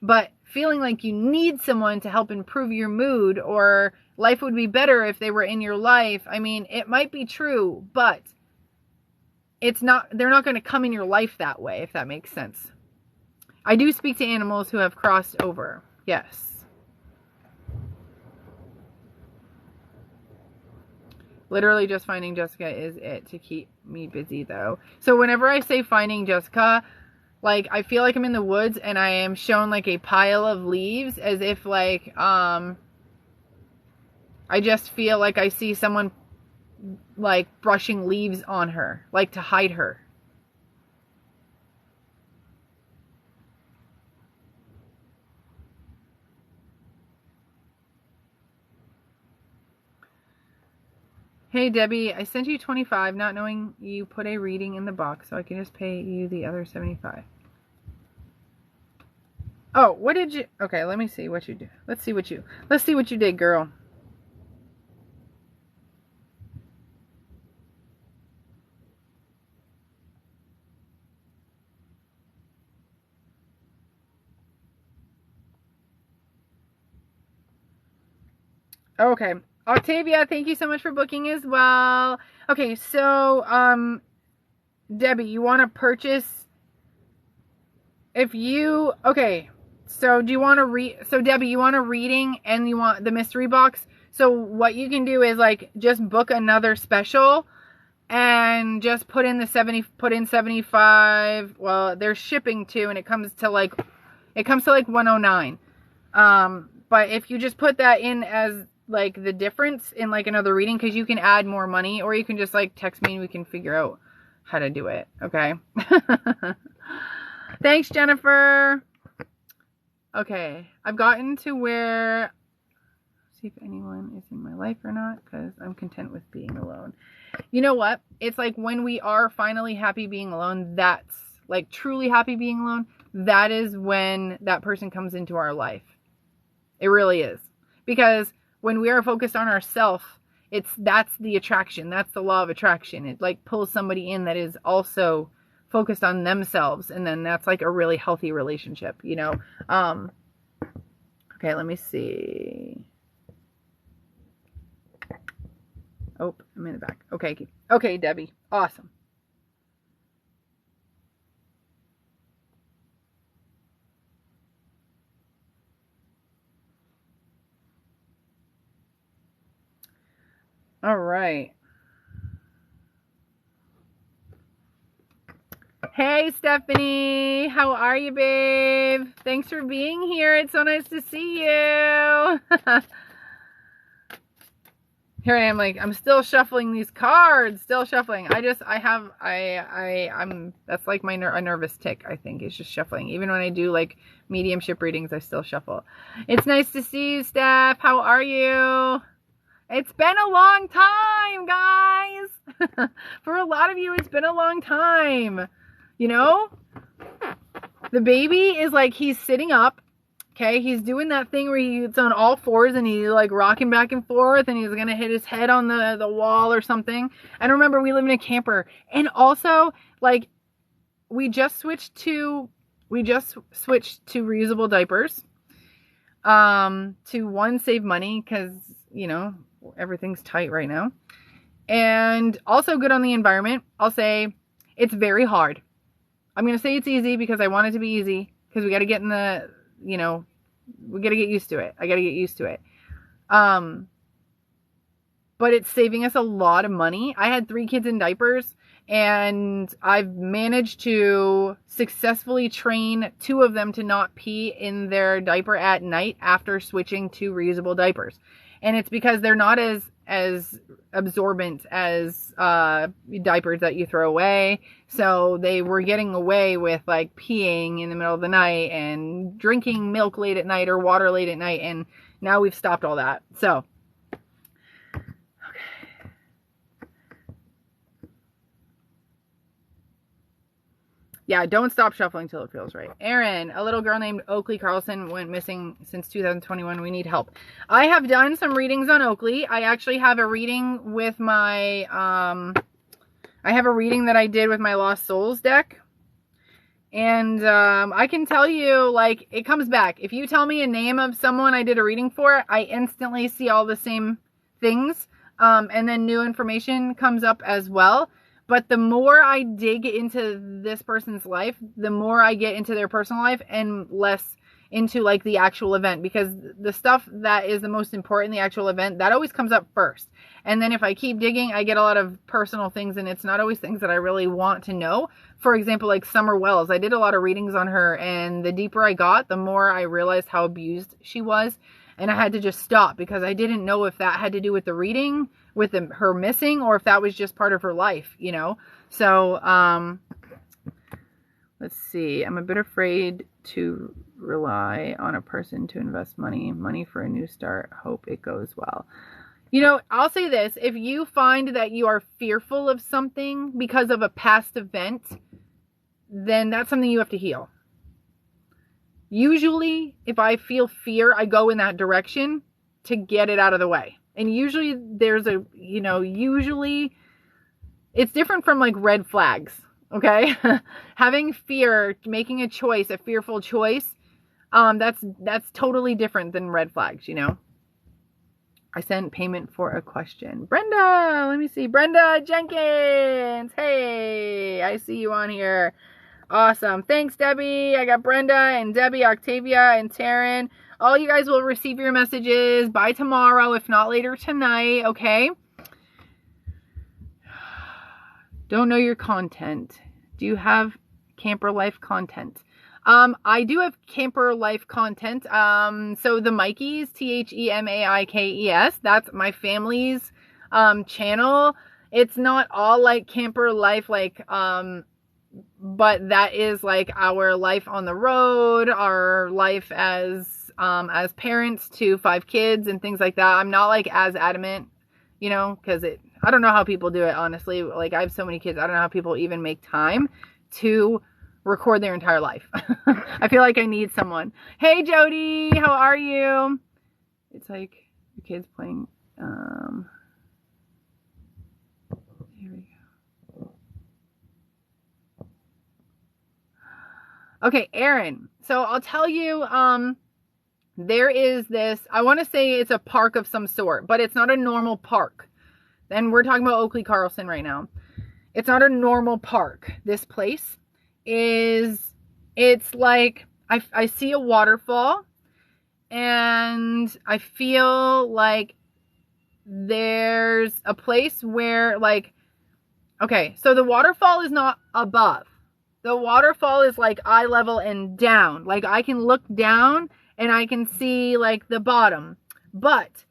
But feeling like you need someone to help improve your mood or life would be better if they were in your life. I mean, it might be true, but they're not going to come in your life that way, if that makes sense. I do speak to animals who have crossed over. Yes. Literally just finding Jessica is it to keep me busy though. So whenever I say finding Jessica, like, I feel like I'm in the woods and I am shown like a pile of leaves as if like, I just feel like I see someone like brushing leaves on her, like to hide her. Hey Debbie, I sent you 25 not knowing you put a reading in the box, so I can just pay you the other 75. Oh, what did you... Okay, let me see what you do. Let's see what you did, girl. Okay. Octavia, thank you so much for booking as well. Okay, so, Debbie, you want to purchase... Okay... So do you want to so Debbie, you want a reading and you want the mystery box? So what you can do is like just book another special and just put in 75. Well, there's shipping too, and it comes to like 109. But if you just put that in as like the difference in like another reading, because you can add more money, or you can just like text me and we can figure out how to do it. Okay. Thanks, Jennifer. Okay, I've gotten to where, see if anyone is in my life or not, because I'm content with being alone. You know what? It's like when we are finally happy being alone, that's like truly happy being alone, that is when that person comes into our life. It really is. Because when we are focused on ourselves, that's the attraction. That's the law of attraction. It like pulls somebody in that is also focused on themselves, and then that's like a really healthy relationship, you know. Okay, let me see. Oh, I'm in the back. Okay, Debbie, awesome. All right. Hey, Stephanie. How are you, babe? Thanks for being here. It's so nice to see you. Here I am, like, I'm still shuffling these cards. Still shuffling. That's like a nervous tick, I think. It's just shuffling. Even when I do, like, mediumship readings, I still shuffle. It's nice to see you, Steph. How are you? It's been a long time, guys. For a lot of you, it's been a long time. You know? The baby is like, he's sitting up. Okay, he's doing that thing where he's on all fours and he's like rocking back and forth and he's gonna hit his head on the wall or something. And remember, we live in a camper. And also, like, we just switched to reusable diapers. To one, save money because, you know, everything's tight right now. And also good on the environment. I'll say it's very hard. I'm gonna say it's easy because I want it to be easy because we got to get in the, you know, we got to get used to it. I got to get used to it. But it's saving us a lot of money. I had 3 kids in diapers and I've managed to successfully train 2 of them to not pee in their diaper at night after switching to reusable diapers. And it's because they're not as absorbent as diapers that you throw away. So they were getting away with like peeing in the middle of the night and drinking milk late at night or water late at night. And now we've stopped all that. So, okay. Yeah, don't stop shuffling till it feels right. Erin, a little girl named Oakley Carlson went missing since 2021. We need help. I have done some readings on Oakley. I actually have a reading with my, I have a reading that I did with my Lost Souls deck. And I can tell you, like, it comes back. If you tell me a name of someone I did a reading for, I instantly see all the same things. And then new information comes up as well. But the more I dig into this person's life, the more I get into their personal life and less into like the actual event, because the stuff that is the most important, the actual event, that always comes up first. And then if I keep digging, I get a lot of personal things and it's not always things that I really want to know. For example, like Summer Wells, I did a lot of readings on her and the deeper I got, the more I realized how abused she was. And I had to just stop because I didn't know if that had to do with the reading, with her missing, or if that was just part of her life, you know? So, let's see. I'm a bit afraid to rely on a person to invest money for a new start. Hope it goes well. You know, I'll say this. If you find that you are fearful of something because of a past event, then that's something you have to heal. Usually, if I feel fear, I go in that direction to get it out of the way. And usually there's a, you know, usually it's different from like red flags, okay? Having fear, making a choice, a fearful choice, that's totally different than red flags, you know? I sent payment for a question. Brenda, let me see. Brenda Jenkins. Hey, I see you on here. Awesome. Thanks, Debbie. I got Brenda and Debbie, Octavia, and Taryn. All you guys will receive your messages by tomorrow, if not later tonight, okay? Don't know your content. Do you have Camper Life content? I do have Camper Life content. So the Mikeys, THEMAIKES, that's my family's channel. It's not all like Camper Life, like, but that is like our life on the road, our life as parents to 5 kids and things like that. I'm not like as adamant, you know, because I don't know how people do it, honestly. Like, I have so many kids, I don't know how people even make time to record their entire life. I feel like I need someone. Hey Jody, how are you? It's like your kids playing, here we go. Okay, Erin. So I'll tell you, there is this, I want to say it's a park of some sort, but it's not a normal park. And we're talking about Oakley Carlson right now. It's not a normal park. This place it's like, I see a waterfall and I feel like there's a place where like, okay, so the waterfall is not above. The waterfall is like eye level and down. Like I can look down and I can see like the bottom. But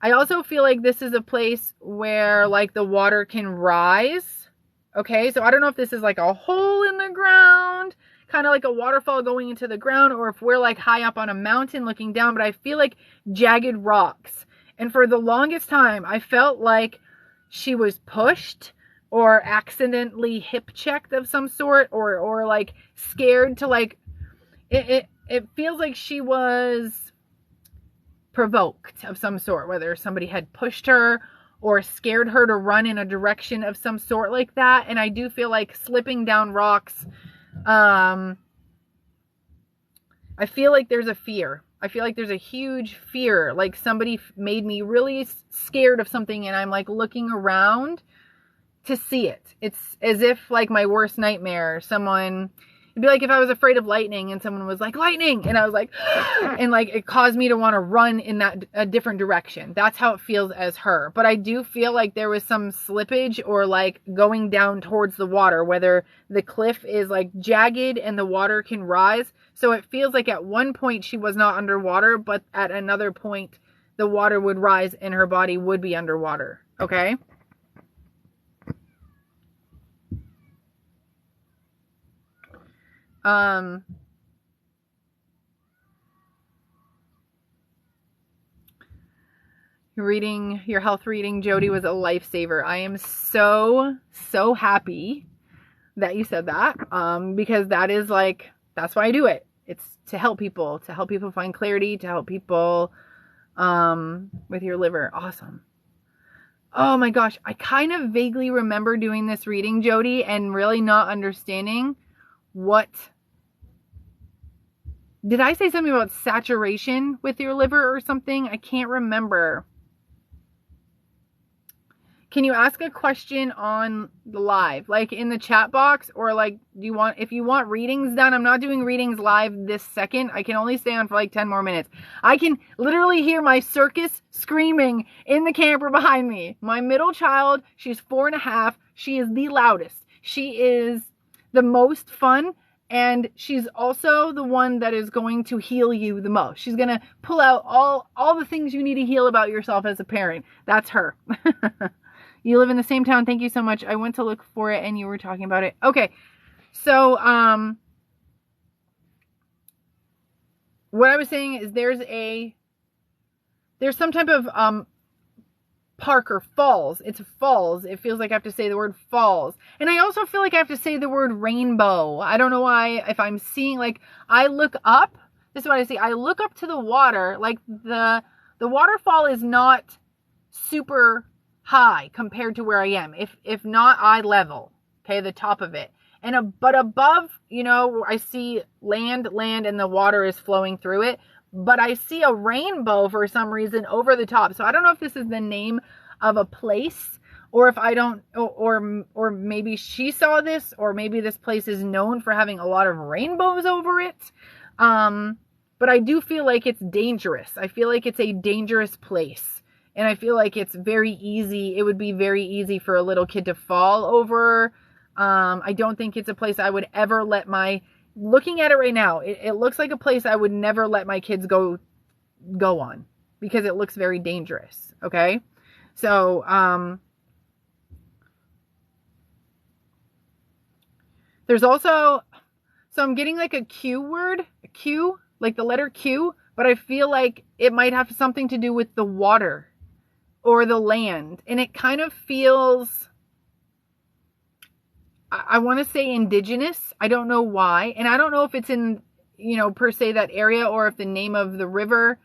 I also feel like this is a place where like the water can rise. Okay, so I don't know if this is like a hole in the ground, kind of like a waterfall going into the ground, or if we're like high up on a mountain looking down, but I feel like jagged rocks. And for the longest time, I felt like she was pushed or accidentally hip checked of some sort, or like scared to like, it feels like she was provoked of some sort, whether somebody had pushed her or scared her to run in a direction of some sort like that. And I do feel like slipping down rocks, I feel like there's a fear. I feel like there's a huge fear, like somebody made me really scared of something, and I'm like looking around to see it. It's as if like my worst nightmare, someone, it'd be like if I was afraid of lightning and someone was like, lightning, and I was like, and like it caused me to want to run in a different direction. That's how it feels as her. But I do feel like there was some slippage or like going down towards the water, whether the cliff is like jagged and the water can rise. So it feels like at one point she was not underwater, but at another point the water would rise and her body would be underwater. Okay? Your health reading, Jody, was a lifesaver. I am so happy that you said that. Because that is like, that's why I do it. It's to help people find clarity, to help people, with your liver. Awesome. Oh my gosh. I kind of vaguely remember doing this reading, Jody, and really not understanding what, did I say something about saturation with your liver or something? I can't remember. Can you ask a question on the live, like in the chat box, or like, if you want readings done? I'm not doing readings live this second. I can only stay on for like 10 more minutes. I can literally hear my circus screaming in the camper behind me. My middle child, she's 4.5. She is the loudest. She is the most fun. And she's also the one that is going to heal you the most. She's going to pull out all the things you need to heal about yourself as a parent. That's her. You live in the same town. Thank you so much. I went to look for it and you were talking about it. Okay. So, what I was saying is there's some type of, park or falls. It's falls. It feels like I have to say the word falls. And I also feel like I have to say the word rainbow. I don't know why. If I'm seeing, like, I look up, this is what I see. I look up to the water, like the waterfall is not super high compared to where I am. If not eye level, okay, the top of it. But above, I see land and the water is flowing through it. But I see a rainbow for some reason over the top. So I don't know if this is the name of a place, or if I don't, or maybe she saw this, or maybe this place is known for having a lot of rainbows over it. But I do feel like it's dangerous. I feel like it's a dangerous place. And I feel like it's very easy. It would be very easy for a little kid to fall over. I don't think it's a place I would ever let looking at it right now, it looks like a place I would never let my kids go on, because it looks very dangerous. Okay. So, there's also, so I'm getting like a Q word, like the letter Q, but I feel like it might have something to do with the water or the land. And it kind of feels, I want to say indigenous. I don't know why. And I don't know if it's in, per se that area, or if the name of the river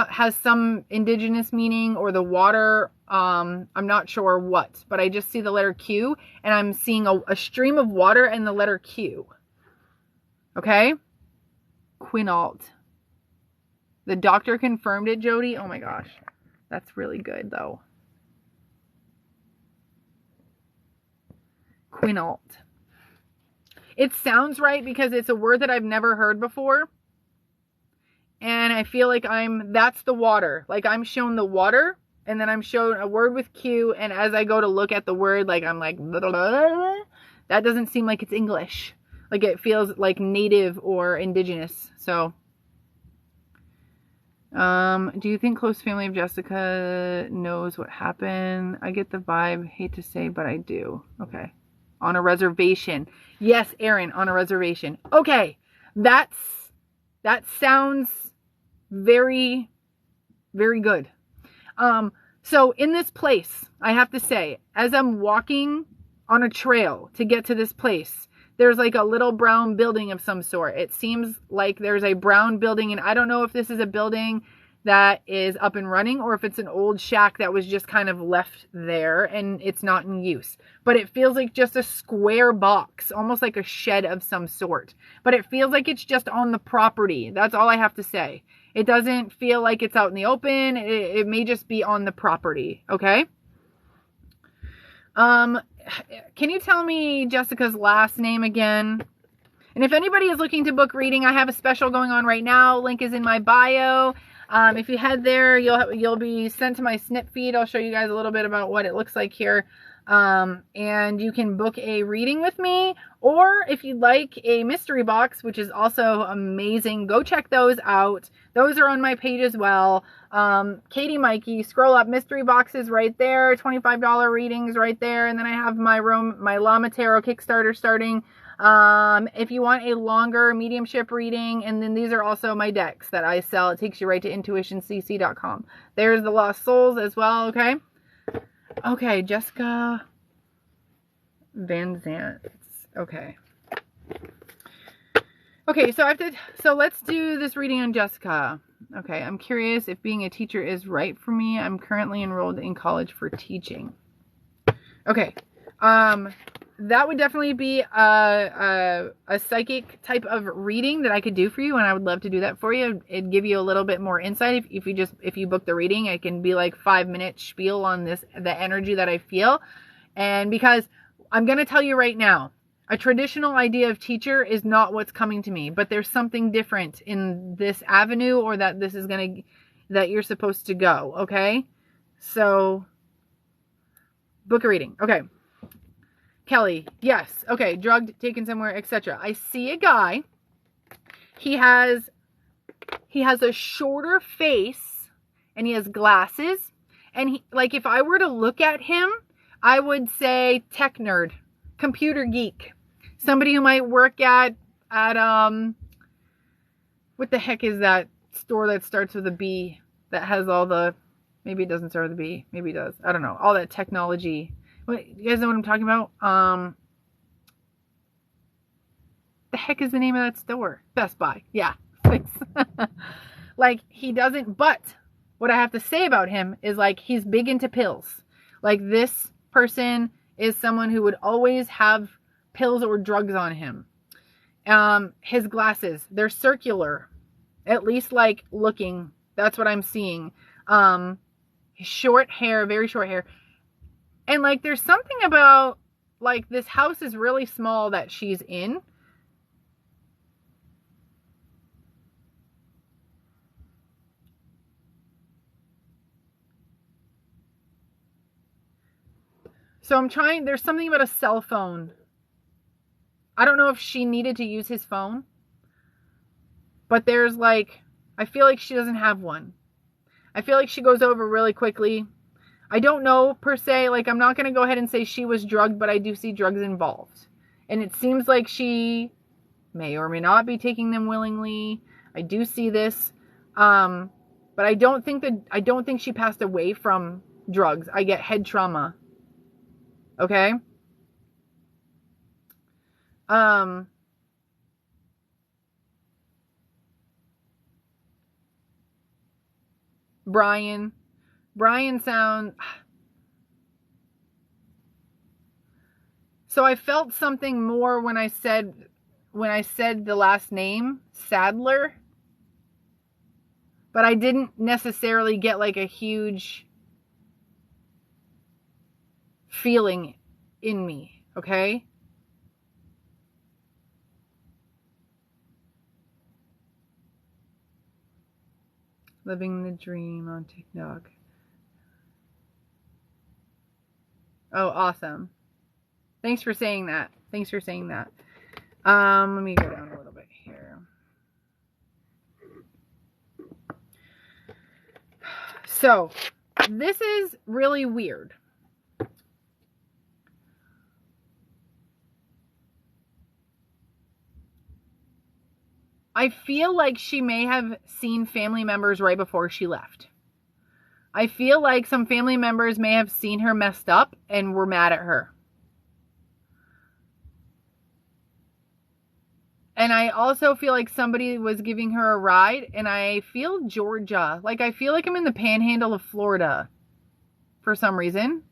has some indigenous meaning, or the water. I'm not sure what, but I just see the letter Q, and I'm seeing a stream of water and the letter Q. Okay. Quinault. The doctor confirmed it, Jody. Oh my gosh. That's really good though. Quinault. It sounds right because it's a word that I've never heard before. And I feel like that's the water. Like I'm shown the water, and then I'm shown a word with Q. And as I go to look at the word, like I'm like, blah, blah, blah, that doesn't seem like it's English. Like it feels like native or indigenous. So, do you think close family of Jessica knows what happened? I get the vibe. Hate to say, but I do. Okay. On a reservation. Yes, Aaron, on a reservation. Okay. That sounds very, very good. So in this place, I have to say, as I'm walking on a trail to get to this place. There's like a little brown building of some sort. It seems like there's a brown building, and I don't know if this is a building that is up and running or if it's an old shack that was just kind of left there and it's not in use. But it feels like just a square box, almost like a shed of some sort. But it feels like it's just on the property. That's all I have to say. It doesn't feel like it's out in the open. It may just be on the property. Okay. Can you tell me Jessica's last name again? And if anybody is looking to book reading, I have a special going on right now. Link is in my bio. If you head there, you'll be sent to my snip feed. I'll show you guys a little bit about what it looks like here. And you can book a reading with me, or if you'd like a mystery box, which is also amazing, go check those out. Those are on my page as well. Katie Mikey, scroll up, mystery boxes right there, $25 readings right there. And then I have my Lama Tarot Kickstarter starting. If you want a longer mediumship reading, and then these are also my decks that I sell. It takes you right to intuitioncc.com. There's the Lost Souls as well. Okay. Okay. Jessica Van Zant. Okay. Okay. So let's do this reading on Jessica. Okay. I'm curious if being a teacher is right for me. I'm currently enrolled in college for teaching. Okay. That would definitely be a psychic type of reading that I could do for you, and I would love to do that for you. It'd give you a little bit more insight if you book the reading. It can be like 5-minute spiel on the energy that I feel. And because I'm going to tell you right now, a traditional idea of teacher is not what's coming to me, but there's something different in this avenue, or that that you're supposed to go. Okay. So book a reading. Okay. Kelly, yes. Okay, drugged, taken somewhere, etc. I see a guy. He has a shorter face, and he has glasses. And he, like, if I were to look at him, I would say tech nerd, computer geek, somebody who might work at what the heck is that store that starts with a B that has all the, maybe it doesn't start with a B, maybe it does. I don't know. All that technology. What, you guys know what I'm talking about? The heck is the name of that store? Best Buy. Yeah. Thanks. Like, he doesn't, but what I have to say about him is, like, he's big into pills. Like, this person is someone who would always have pills or drugs on him. His glasses, they're circular, at least like looking. That's what I'm seeing. Short hair, very short hair. And, like, there's something about, like, this house is really small that she's in. So I'm trying, there's something about a cell phone. I don't know if she needed to use his phone. But there's, like, I feel like she doesn't have one. I feel like she goes over really quickly. I don't know, per se, like, I'm not going to go ahead and say she was drugged, but I do see drugs involved. And it seems like she may or may not be taking them willingly. I do see this. But I don't think she passed away from drugs. I get head trauma. Okay? Brian sound. So I felt something more when I said the last name, Sadler. But I didn't necessarily get, like, a huge feeling in me, okay? Living the dream on TikTok. Oh, awesome. Thanks for saying that. Let me go down a little bit here. So, this is really weird. I feel like she may have seen family members right before she left. I feel like some family members may have seen her messed up and were mad at her. And I also feel like somebody was giving her a ride, and I feel Georgia. Like, I feel like I'm in the panhandle of Florida for some reason.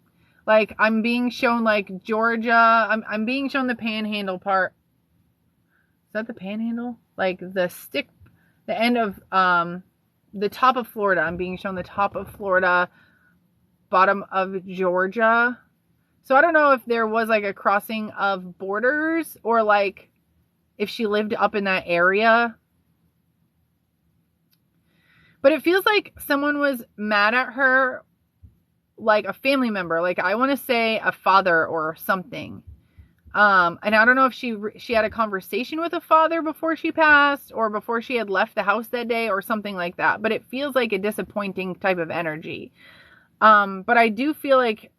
Like, I'm being shown, like, Georgia. I'm being shown the panhandle part. Is that the panhandle? Like, the end of, the top of Florida. I'm being shown the top of Florida, bottom of Georgia. So I don't know if there was, like, a crossing of borders, or, like, if she lived up in that area. But it feels like someone was mad at her, like a family member. Like, I want to say a father or something. And I don't know if she had a conversation with a father before she passed, or before she had left the house that day, or something like that. But it feels like a disappointing type of energy. But I do feel like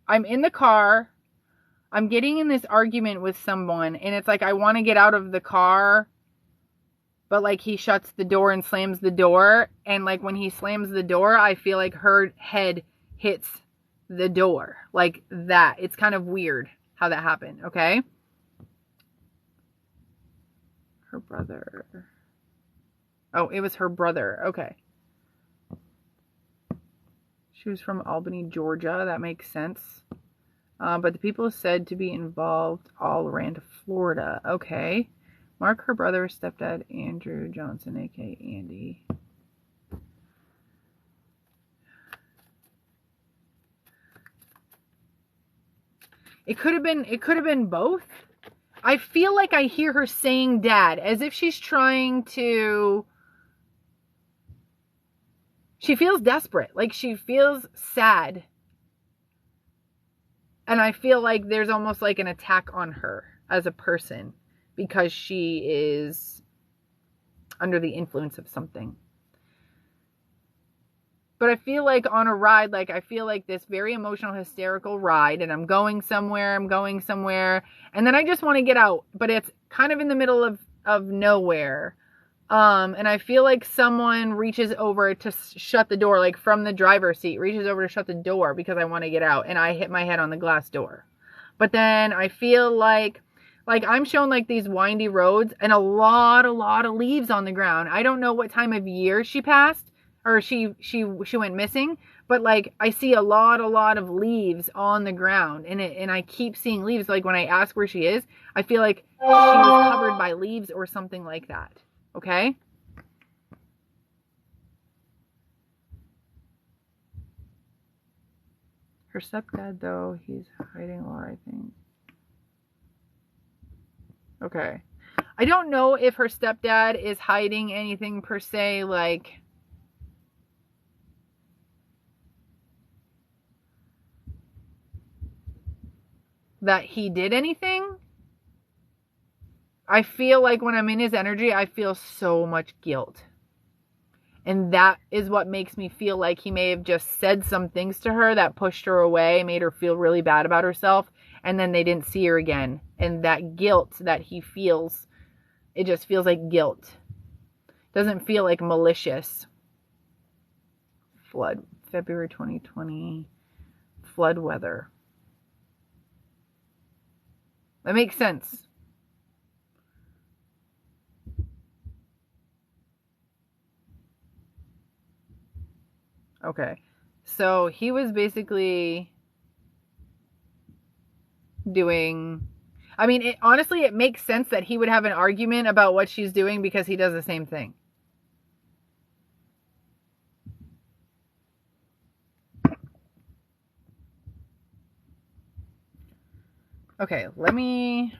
I'm in the car. I'm getting in this argument with someone, and it's like I want to get out of the car, but like he shuts the door and slams the door, and like when he slams the door, I feel like her head hits the door like that. It's kind of weird how that happened, okay? Her brother. Oh, it was her brother. Okay. She was from Albany, Georgia. That makes sense. But the people said to be involved all ran to Florida. Okay. Mark, her brother, stepdad, Andrew Johnson, aka Andy. It could have been both. I feel like I hear her saying dad, as if she's trying to. She feels desperate. Like, she feels sad. And I feel like there's almost like an attack on her as a person, because she is under the influence of something. But I feel like on a ride, like I feel like this very emotional, hysterical ride, and I'm going somewhere, and then I just want to get out, but it's kind of in the middle of nowhere. And I feel like someone reaches over to shut the door, like from the driver's seat, reaches over to shut the door because I want to get out, and I hit my head on the glass door. But then I feel like I'm shown like these windy roads and a lot of leaves on the ground. I don't know what time of year she passed, or she went missing, but like I see a lot of leaves on the ground, and I keep seeing leaves. Like when I ask where she is, I feel like she was covered by leaves or something like that. Okay? Her stepdad, though, he's hiding a lot, I think. Okay. I don't know if her stepdad is hiding anything per se, like that he did anything. I feel like when I'm in his energy, I feel so much guilt. And that is what makes me feel like he may have just said some things to her that pushed her away, made her feel really bad about herself, and then they didn't see her again. And that guilt that he feels, it just feels like guilt. Doesn't feel like malicious. Flood. February 2020. Flood weather. That makes sense. Okay. So he was basically doing... I mean, honestly, it makes sense that he would have an argument about what she's doing because he does the same thing. Okay, let me...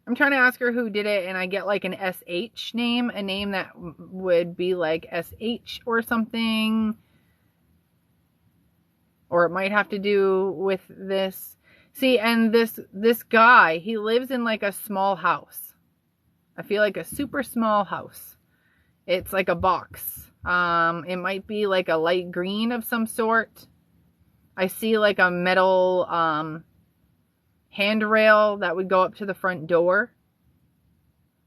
I'm trying to ask her who did it, and I get like an SH name, a name that would be like SH or something. Or it might have to do with this. See, and this guy, he lives in like a small house. I feel like a super small house. It's like a box. It might be like a light green of some sort. I see like a metal handrail that would go up to the front door.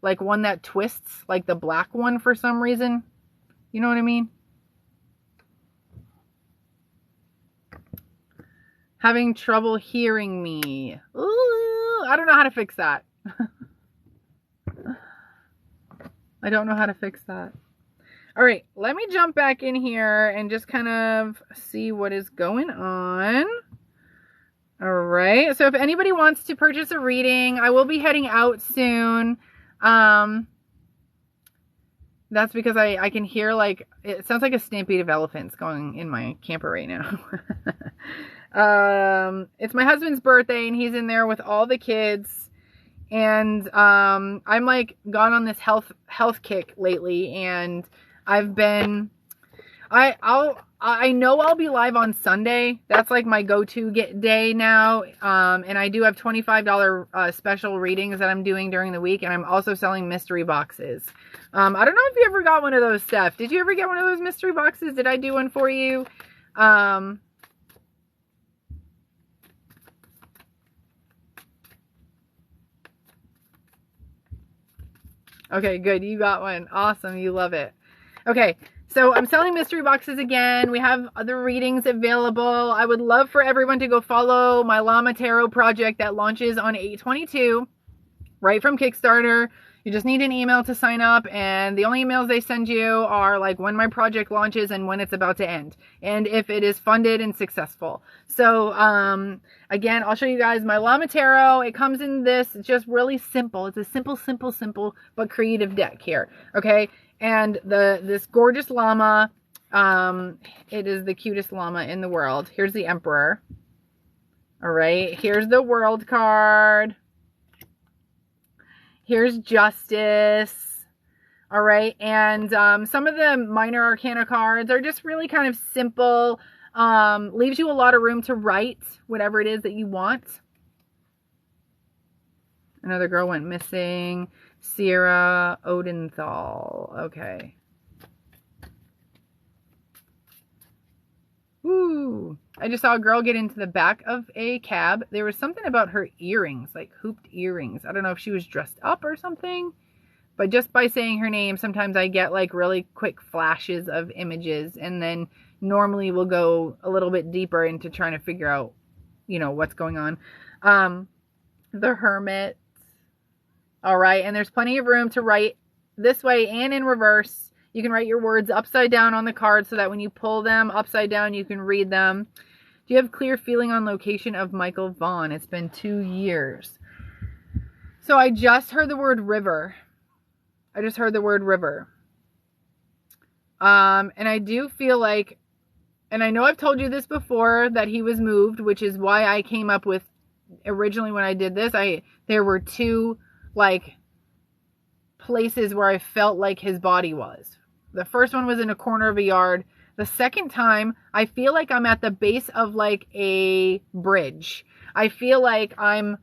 Like one that twists, like the black one for some reason. You know what I mean? Having trouble hearing me. Ooh, I don't know how to fix that. I don't know how to fix that. All right, let me jump back in here and just kind of see what is going on. All right, so if anybody wants to purchase a reading, I will be heading out soon. That's because I can hear, like, it sounds like a stampede of elephants going in my camper right now. It's my husband's birthday and he's in there with all the kids. And I'm like gone on this health kick lately, and I've been I know I'll be live on Sunday. That's like my go-to day now. And I do have $25 special readings that I'm doing during the week, and I'm also selling mystery boxes. I don't know if you ever got one of those, Steph. Did you ever get one of those mystery boxes? Did I do one for you? Okay, good. You got one. Awesome. You love it. Okay, so I'm selling mystery boxes again. We have other readings available. I would love for everyone to go follow my Llama Tarot project that launches on 8/22, right from Kickstarter. You just need an email to sign up, and the only emails they send you are like when my project launches and when it's about to end, and if it is funded and successful. So again, I'll show you guys my Llama Tarot. It comes in this, it's just really simple. It's a simple but creative deck here. Okay, and this gorgeous llama, it is the cutest llama in the world. Here's the Emperor. All right, here's the World card. Here's Justice. All right. And some of the minor arcana cards are just really kind of simple. Leaves you a lot of room to write whatever it is that you want. Another girl went missing. Sierra Odenthal. Okay. Ooh. I just saw a girl get into the back of a cab. There was something about her earrings, like hooped earrings. I don't know if she was dressed up or something, but just by saying her name, sometimes I get like really quick flashes of images, and then normally we'll go a little bit deeper into trying to figure out, you know, what's going on. The Hermit. All right. And there's plenty of room to write this way and in reverse. You can write your words upside down on the card so that when you pull them upside down, you can read them. Do you have clear feeling on location of Michael Vaughn? It's been 2 years. So I just heard the word river. I just heard the word river. And I do feel like, and I know I've told you this before, that he was moved, which is why I came up with, originally when I did this, there were two like places where I felt like his body was. The first one was in a corner of a yard. The second time, I feel like I'm at the base of like a bridge. I feel like I'm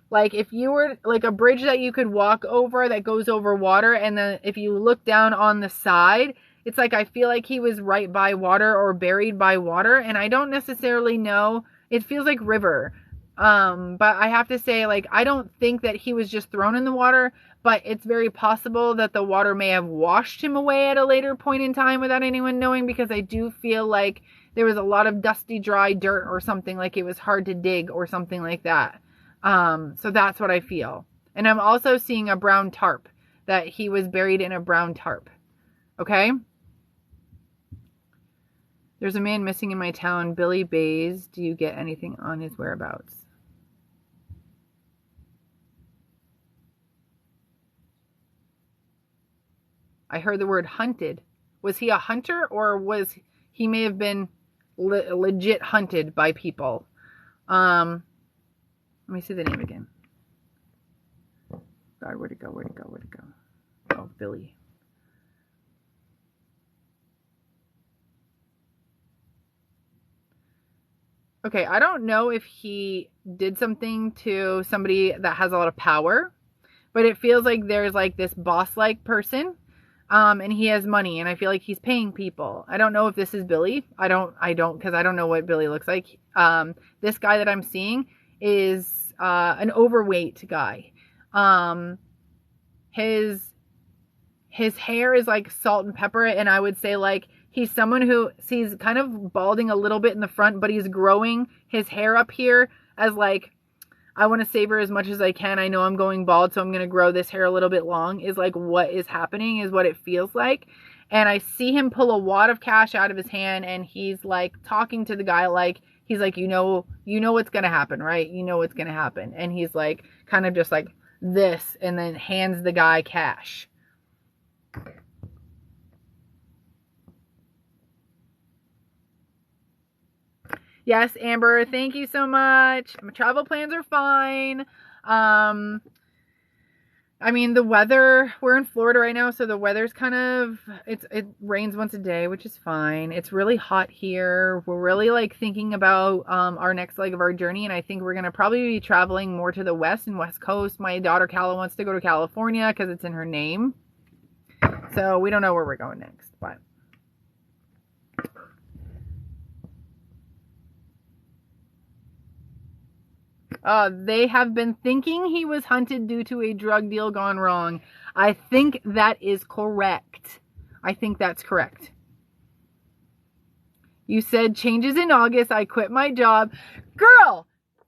like, if you were like a bridge that you could walk over that goes over water, and then if you look down on the side, it's like I feel like he was right by water or buried by water, and I don't necessarily know. It feels like river. But I have to say, like, I don't think that he was just thrown in the water, but it's very possible that the water may have washed him away at a later point in time without anyone knowing, because I do feel like there was a lot of dusty, dry dirt or something, like it was hard to dig or something like that. So that's what I feel. And I'm also seeing a brown tarp, that he was buried in a brown tarp. Okay? There's a man missing in my town, Billy Bays. Do you get anything on his whereabouts? I heard the word hunted. Was he a hunter, or was he may have been legit hunted by people? Let me see the name again. God, where'd it go? Where'd it go? Where'd it go? Oh, Billy. Okay, I don't know if he did something to somebody that has a lot of power, but it feels like there's like this boss-like person, and he has money, and I feel like he's paying people. I don't know if this is Billy. I don't, because I don't know what Billy looks like. This guy that I'm seeing is an overweight guy. His hair is like salt and pepper, and I would say like He's someone who sees kind of balding a little bit in the front, but he's growing his hair up here as like, I want to savor as much as I can. I know I'm going bald, so I'm going to grow this hair a little bit long, is like what is happening, is what it feels like. And I see him pull a wad of cash out of his hand, and he's like talking to the guy like, he's like, you know what's going to happen, right? You know what's going to happen. And he's like, kind of just like this, and then hands the guy cash. Yes, Amber, thank you so much. My travel plans are fine. I mean, the weather, we're in Florida right now, so the weather's kind of, it rains once a day, which is fine. It's really hot here. We're really like thinking about our next leg of our journey, and I think we're going to probably be traveling more to the west and west coast. My daughter Calla wants to go to California because it's in her name. So we don't know where we're going next, but. They have been thinking he was hunted due to a drug deal gone wrong. I think that is correct. I think that's correct. You said changes in August. I quit my job. Girl,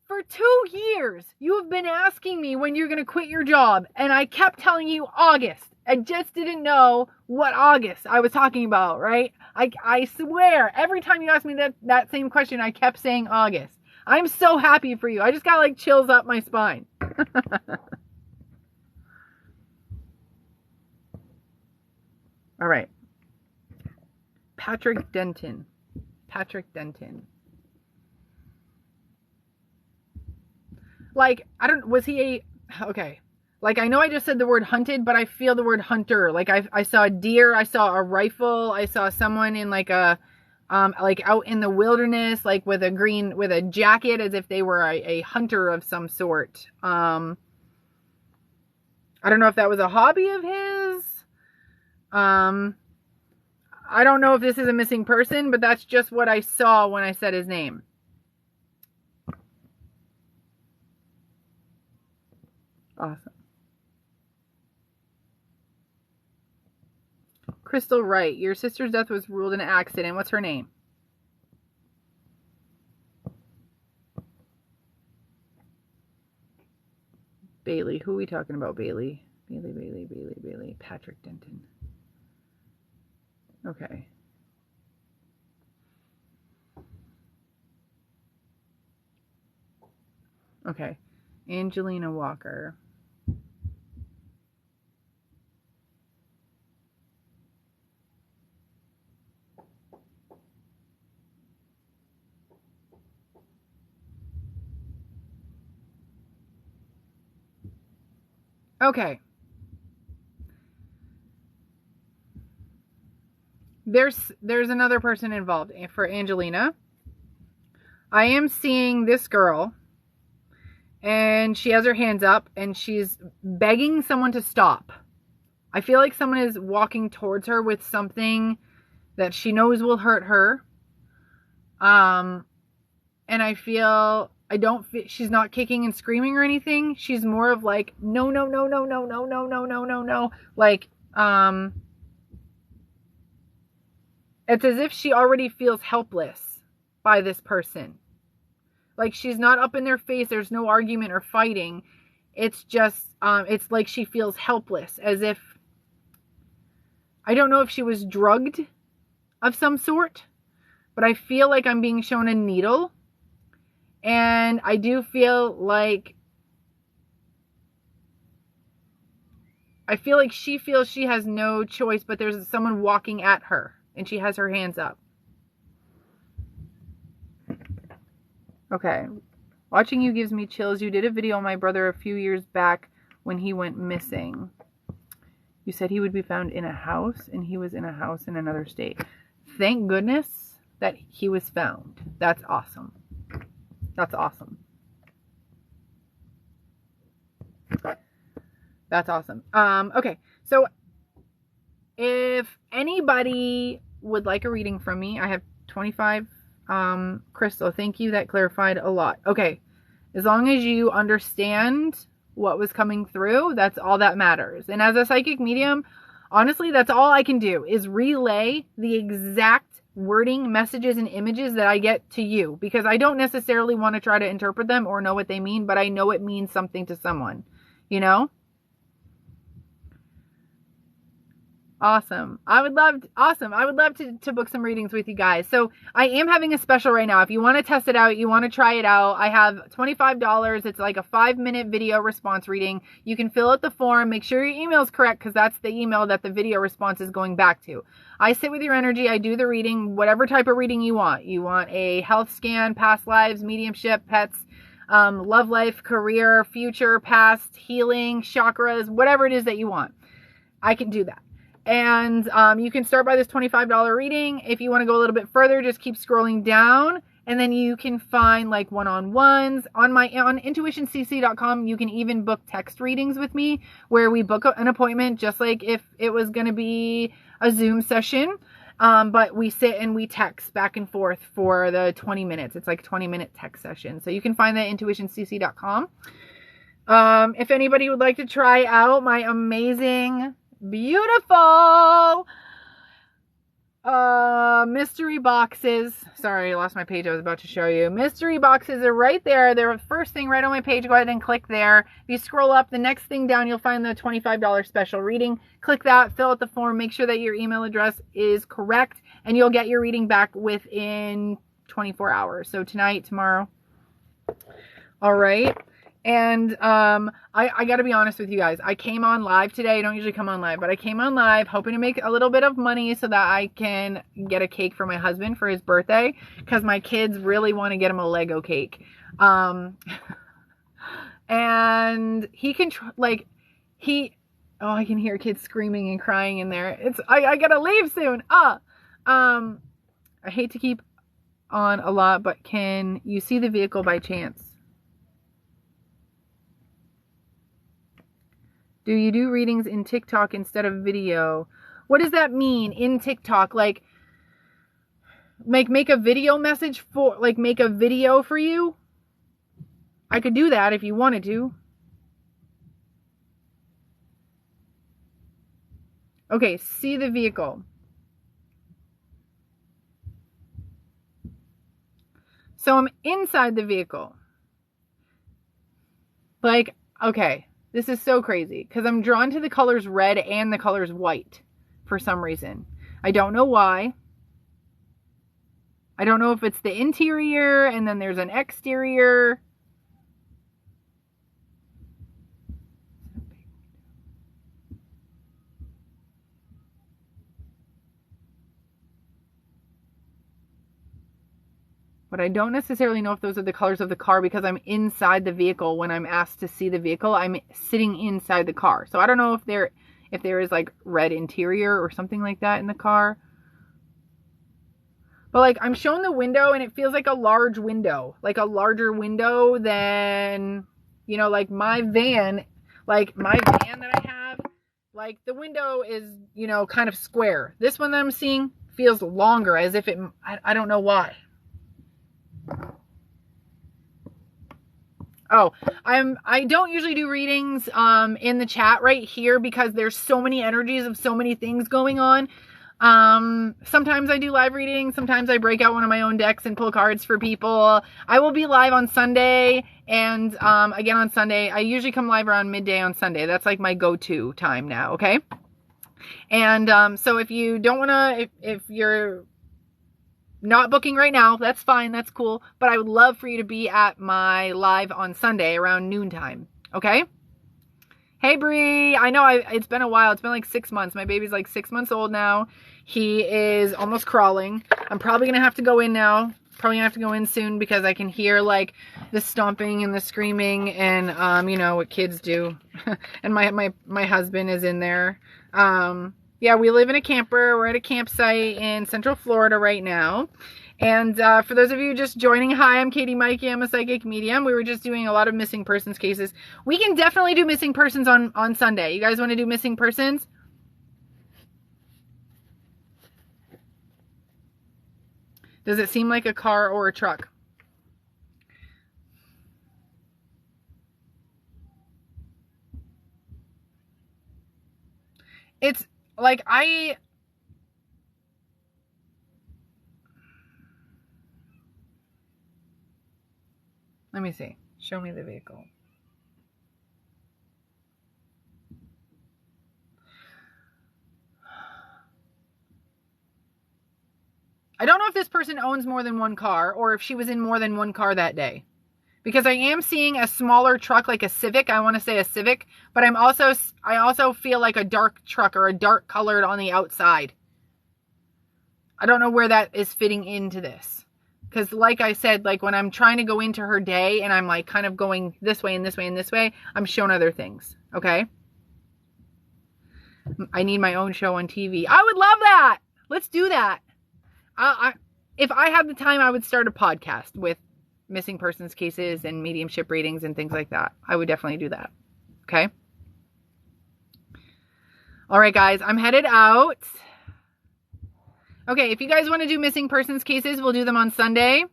for 2 years, you have been asking me when you're going to quit your job. And I kept telling you August. I just didn't know what August I was talking about, right? I swear, every time you asked me that same question, I kept saying August. I'm so happy for you. I just got like chills up my spine. All right. Patrick Denton. Like, was he okay. Like, I know I just said the word hunted, but I feel the word hunter. Like, I saw a deer, I saw a rifle, I saw someone in like a, like out in the wilderness, like with a jacket, as if they were a hunter of some sort. I don't know if that was a hobby of his. I don't know if this is a missing person, but that's just what I saw when I said his name. Awesome. Crystal Wright, your sister's death was ruled an accident. What's her name? Bailey. Who are we talking about? Bailey. Bailey. Patrick Denton. Okay. Okay. Angelina Walker. Okay. There's another person involved for Angelina. I am seeing this girl, and she has her hands up, and she's begging someone to stop. I feel like someone is walking towards her with something that she knows will hurt her. And I feel, she's not kicking and screaming or anything. She's more of like, no. Like, it's as if she already feels helpless by this person. Like, she's not up in their face. There's no argument or fighting. It's just, it's like she feels helpless, as if, I don't know if she was drugged of some sort, but I feel like I'm being shown a needle. And I do feel like, she feels she has no choice, but there's someone walking at her, and she has her hands up. Okay. Watching you gives me chills. You did a video on my brother a few years back when he went missing. You said he would be found in a house, and he was in a house in another state. Thank goodness that he was found. That's awesome. That's awesome. That's awesome. Okay. So if anybody would like a reading from me, I have 25. Crystal, thank you. That clarified a lot. Okay. As long as you understand what was coming through, that's all that matters. And as a psychic medium, Honestly, that's all I can do is relay the exact wording, messages, and images that I get to you, because I don't necessarily want to try to interpret them or know what they mean, but I know it means something to someone, you know? Awesome. I would love to book some readings with you guys. So I am having a special right now. If you want to test it out, you want to try it out, I have $25. It's like a 5-minute video response reading. You can fill out the form, make sure your email is correct, because that's the email that the video response is going back to. I sit with your energy. I do the reading, whatever type of reading you want. You want a health scan, past lives, mediumship, pets, love life, career, future, past, healing, chakras, whatever it is that you want. I can do that. And you can start by this $25 reading. If you want to go a little bit further, just keep scrolling down, and then you can find like one-on-ones on intuitioncc.com. You can even book text readings with me, where we book an appointment just like if it was going to be a Zoom session. But we sit and we text back and forth for the 20 minutes. It's like a 20-minute text session. So you can find that at intuitioncc.com. If anybody would like to try out my amazing, beautiful mystery boxes. Sorry, I lost my page. I was about to show you. Mystery boxes are right there. They're the first thing right on my page. Go ahead and click there. If you scroll up, the next thing down, you'll find the $25 special reading. Click that, fill out the form, make sure that your email address is correct, and you'll get your reading back within 24 hours. So tonight, tomorrow. All right. And I got to be honest with you guys. I came on live today. I don't usually come on live, but I came on live hoping to make a little bit of money so that I can get a cake for my husband for his birthday, because my kids really want to get him a Lego cake. And he can I can hear kids screaming and crying in there. I got to leave soon. I hate to keep on a lot, but can you see the vehicle by chance? Do you do readings in TikTok instead of video? What does that mean, in TikTok? Like make a video message for, like, make a video for you? I could do that if you wanted to. Okay, see the vehicle. So I'm inside the vehicle. Like, okay. This is so crazy, because I'm drawn to the colors red and the colors white for some reason. I don't know why. I don't know if it's the interior and then there's an exterior. But I don't necessarily know if those are the colors of the car, because I'm inside the vehicle. When I'm asked to see the vehicle, I'm sitting inside the car. So I don't know if there is like red interior or something like that in the car. But like, I'm shown the window and it feels like a large window, like a larger window than, you know, like my van that I have, like the window is, you know, kind of square. This one that I'm seeing feels longer, as if I don't know why. Oh, I don't usually do readings in the chat right here, because there's so many energies of so many things going on. Sometimes I do live readings, sometimes I break out one of my own decks and pull cards for people. I will be live on Sunday, and again on Sunday. I usually come live around midday on Sunday. That's like my go-to time now, okay? And so if you don't want to, if you're not booking right now, that's fine, that's cool, but I would love for you to be at my live on Sunday around noontime, okay? Hey Bree, I know it's been a while. It's been like 6 months. My baby's like 6 months old now. He is almost crawling. I'm probably gonna have to go in now. Probably gonna have to go in soon, because I can hear like the stomping and the screaming and you know what kids do. And my husband is in there. Yeah, we live in a camper. We're at a campsite in Central Florida right now. And for those of you just joining, hi, I'm Katie Mikey. I'm a psychic medium. We were just doing a lot of missing persons cases. We can definitely do missing persons on Sunday. You guys want to do missing persons? Does it seem like a car or a truck? like, let me see. Show me the vehicle. I don't know if this person owns more than one car or if she was in more than one car that day. Because I am seeing a smaller truck, like a Civic. I want to say a Civic, but I also feel like a dark truck or a dark colored on the outside. I don't know where that is fitting into this. Because like I said, like when I'm trying to go into her day and I'm like kind of going this way and this way and this way, I'm shown other things. Okay. I need my own show on TV. I would love that. Let's do that. If I had the time, I would start a podcast with missing persons cases and mediumship readings and things like that. I would definitely do that. Okay. All right, guys, I'm headed out. Okay. If you guys want to do missing persons cases, we'll do them on Sunday.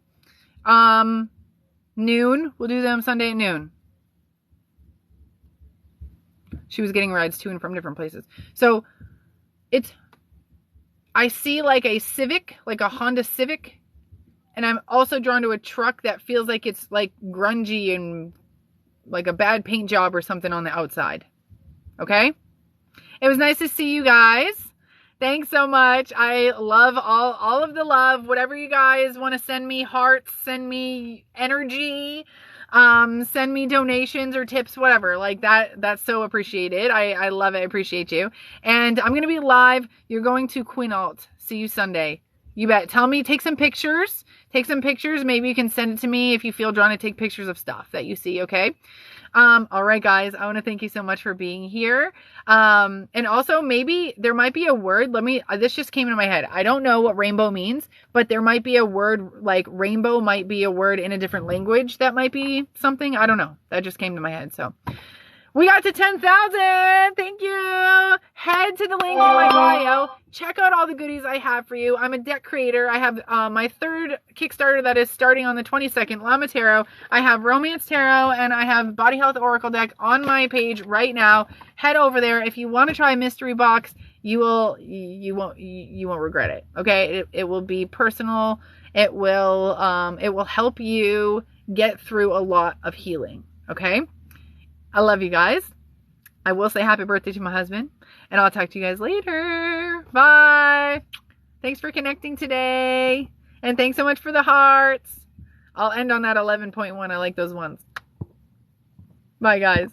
Noon. We'll do them Sunday at noon. She was getting rides to and from different places. So I see like a Civic, like a Honda Civic. And I'm also drawn to a truck that feels like it's like grungy and like a bad paint job or something on the outside. Okay? It was nice to see you guys. Thanks so much. I love all of the love. Whatever you guys want to send me, hearts, send me energy, send me donations or tips, whatever. Like that's so appreciated. I love it. I appreciate you. And I'm going to be live. You're going to Quinault. See you Sunday. You bet. Tell me, take some pictures. Take some pictures. Maybe you can send it to me if you feel drawn to take pictures of stuff that you see, okay? All right, guys. I want to thank you so much for being here. And also, maybe there might be a word. This just came into my head. I don't know what rainbow means, but there might be a word, like rainbow might be a word in a different language that might be something. I don't know. That just came to my head, so... We got to 10,000. Thank you. Head to the link in my bio. Check out all the goodies I have for you. I'm a deck creator. I have my third Kickstarter that is starting on the 22nd, Llama Tarot. I have Romance Tarot and I have Body Health Oracle deck on my page right now. Head over there. If you want to try a mystery box, you won't regret it. Okay? It will be personal. It will help you get through a lot of healing. Okay? I love you guys. I will say happy birthday to my husband. And I'll talk to you guys later. Bye. Thanks for connecting today. And thanks so much for the hearts. I'll end on that 11.1. I like those ones. Bye, guys.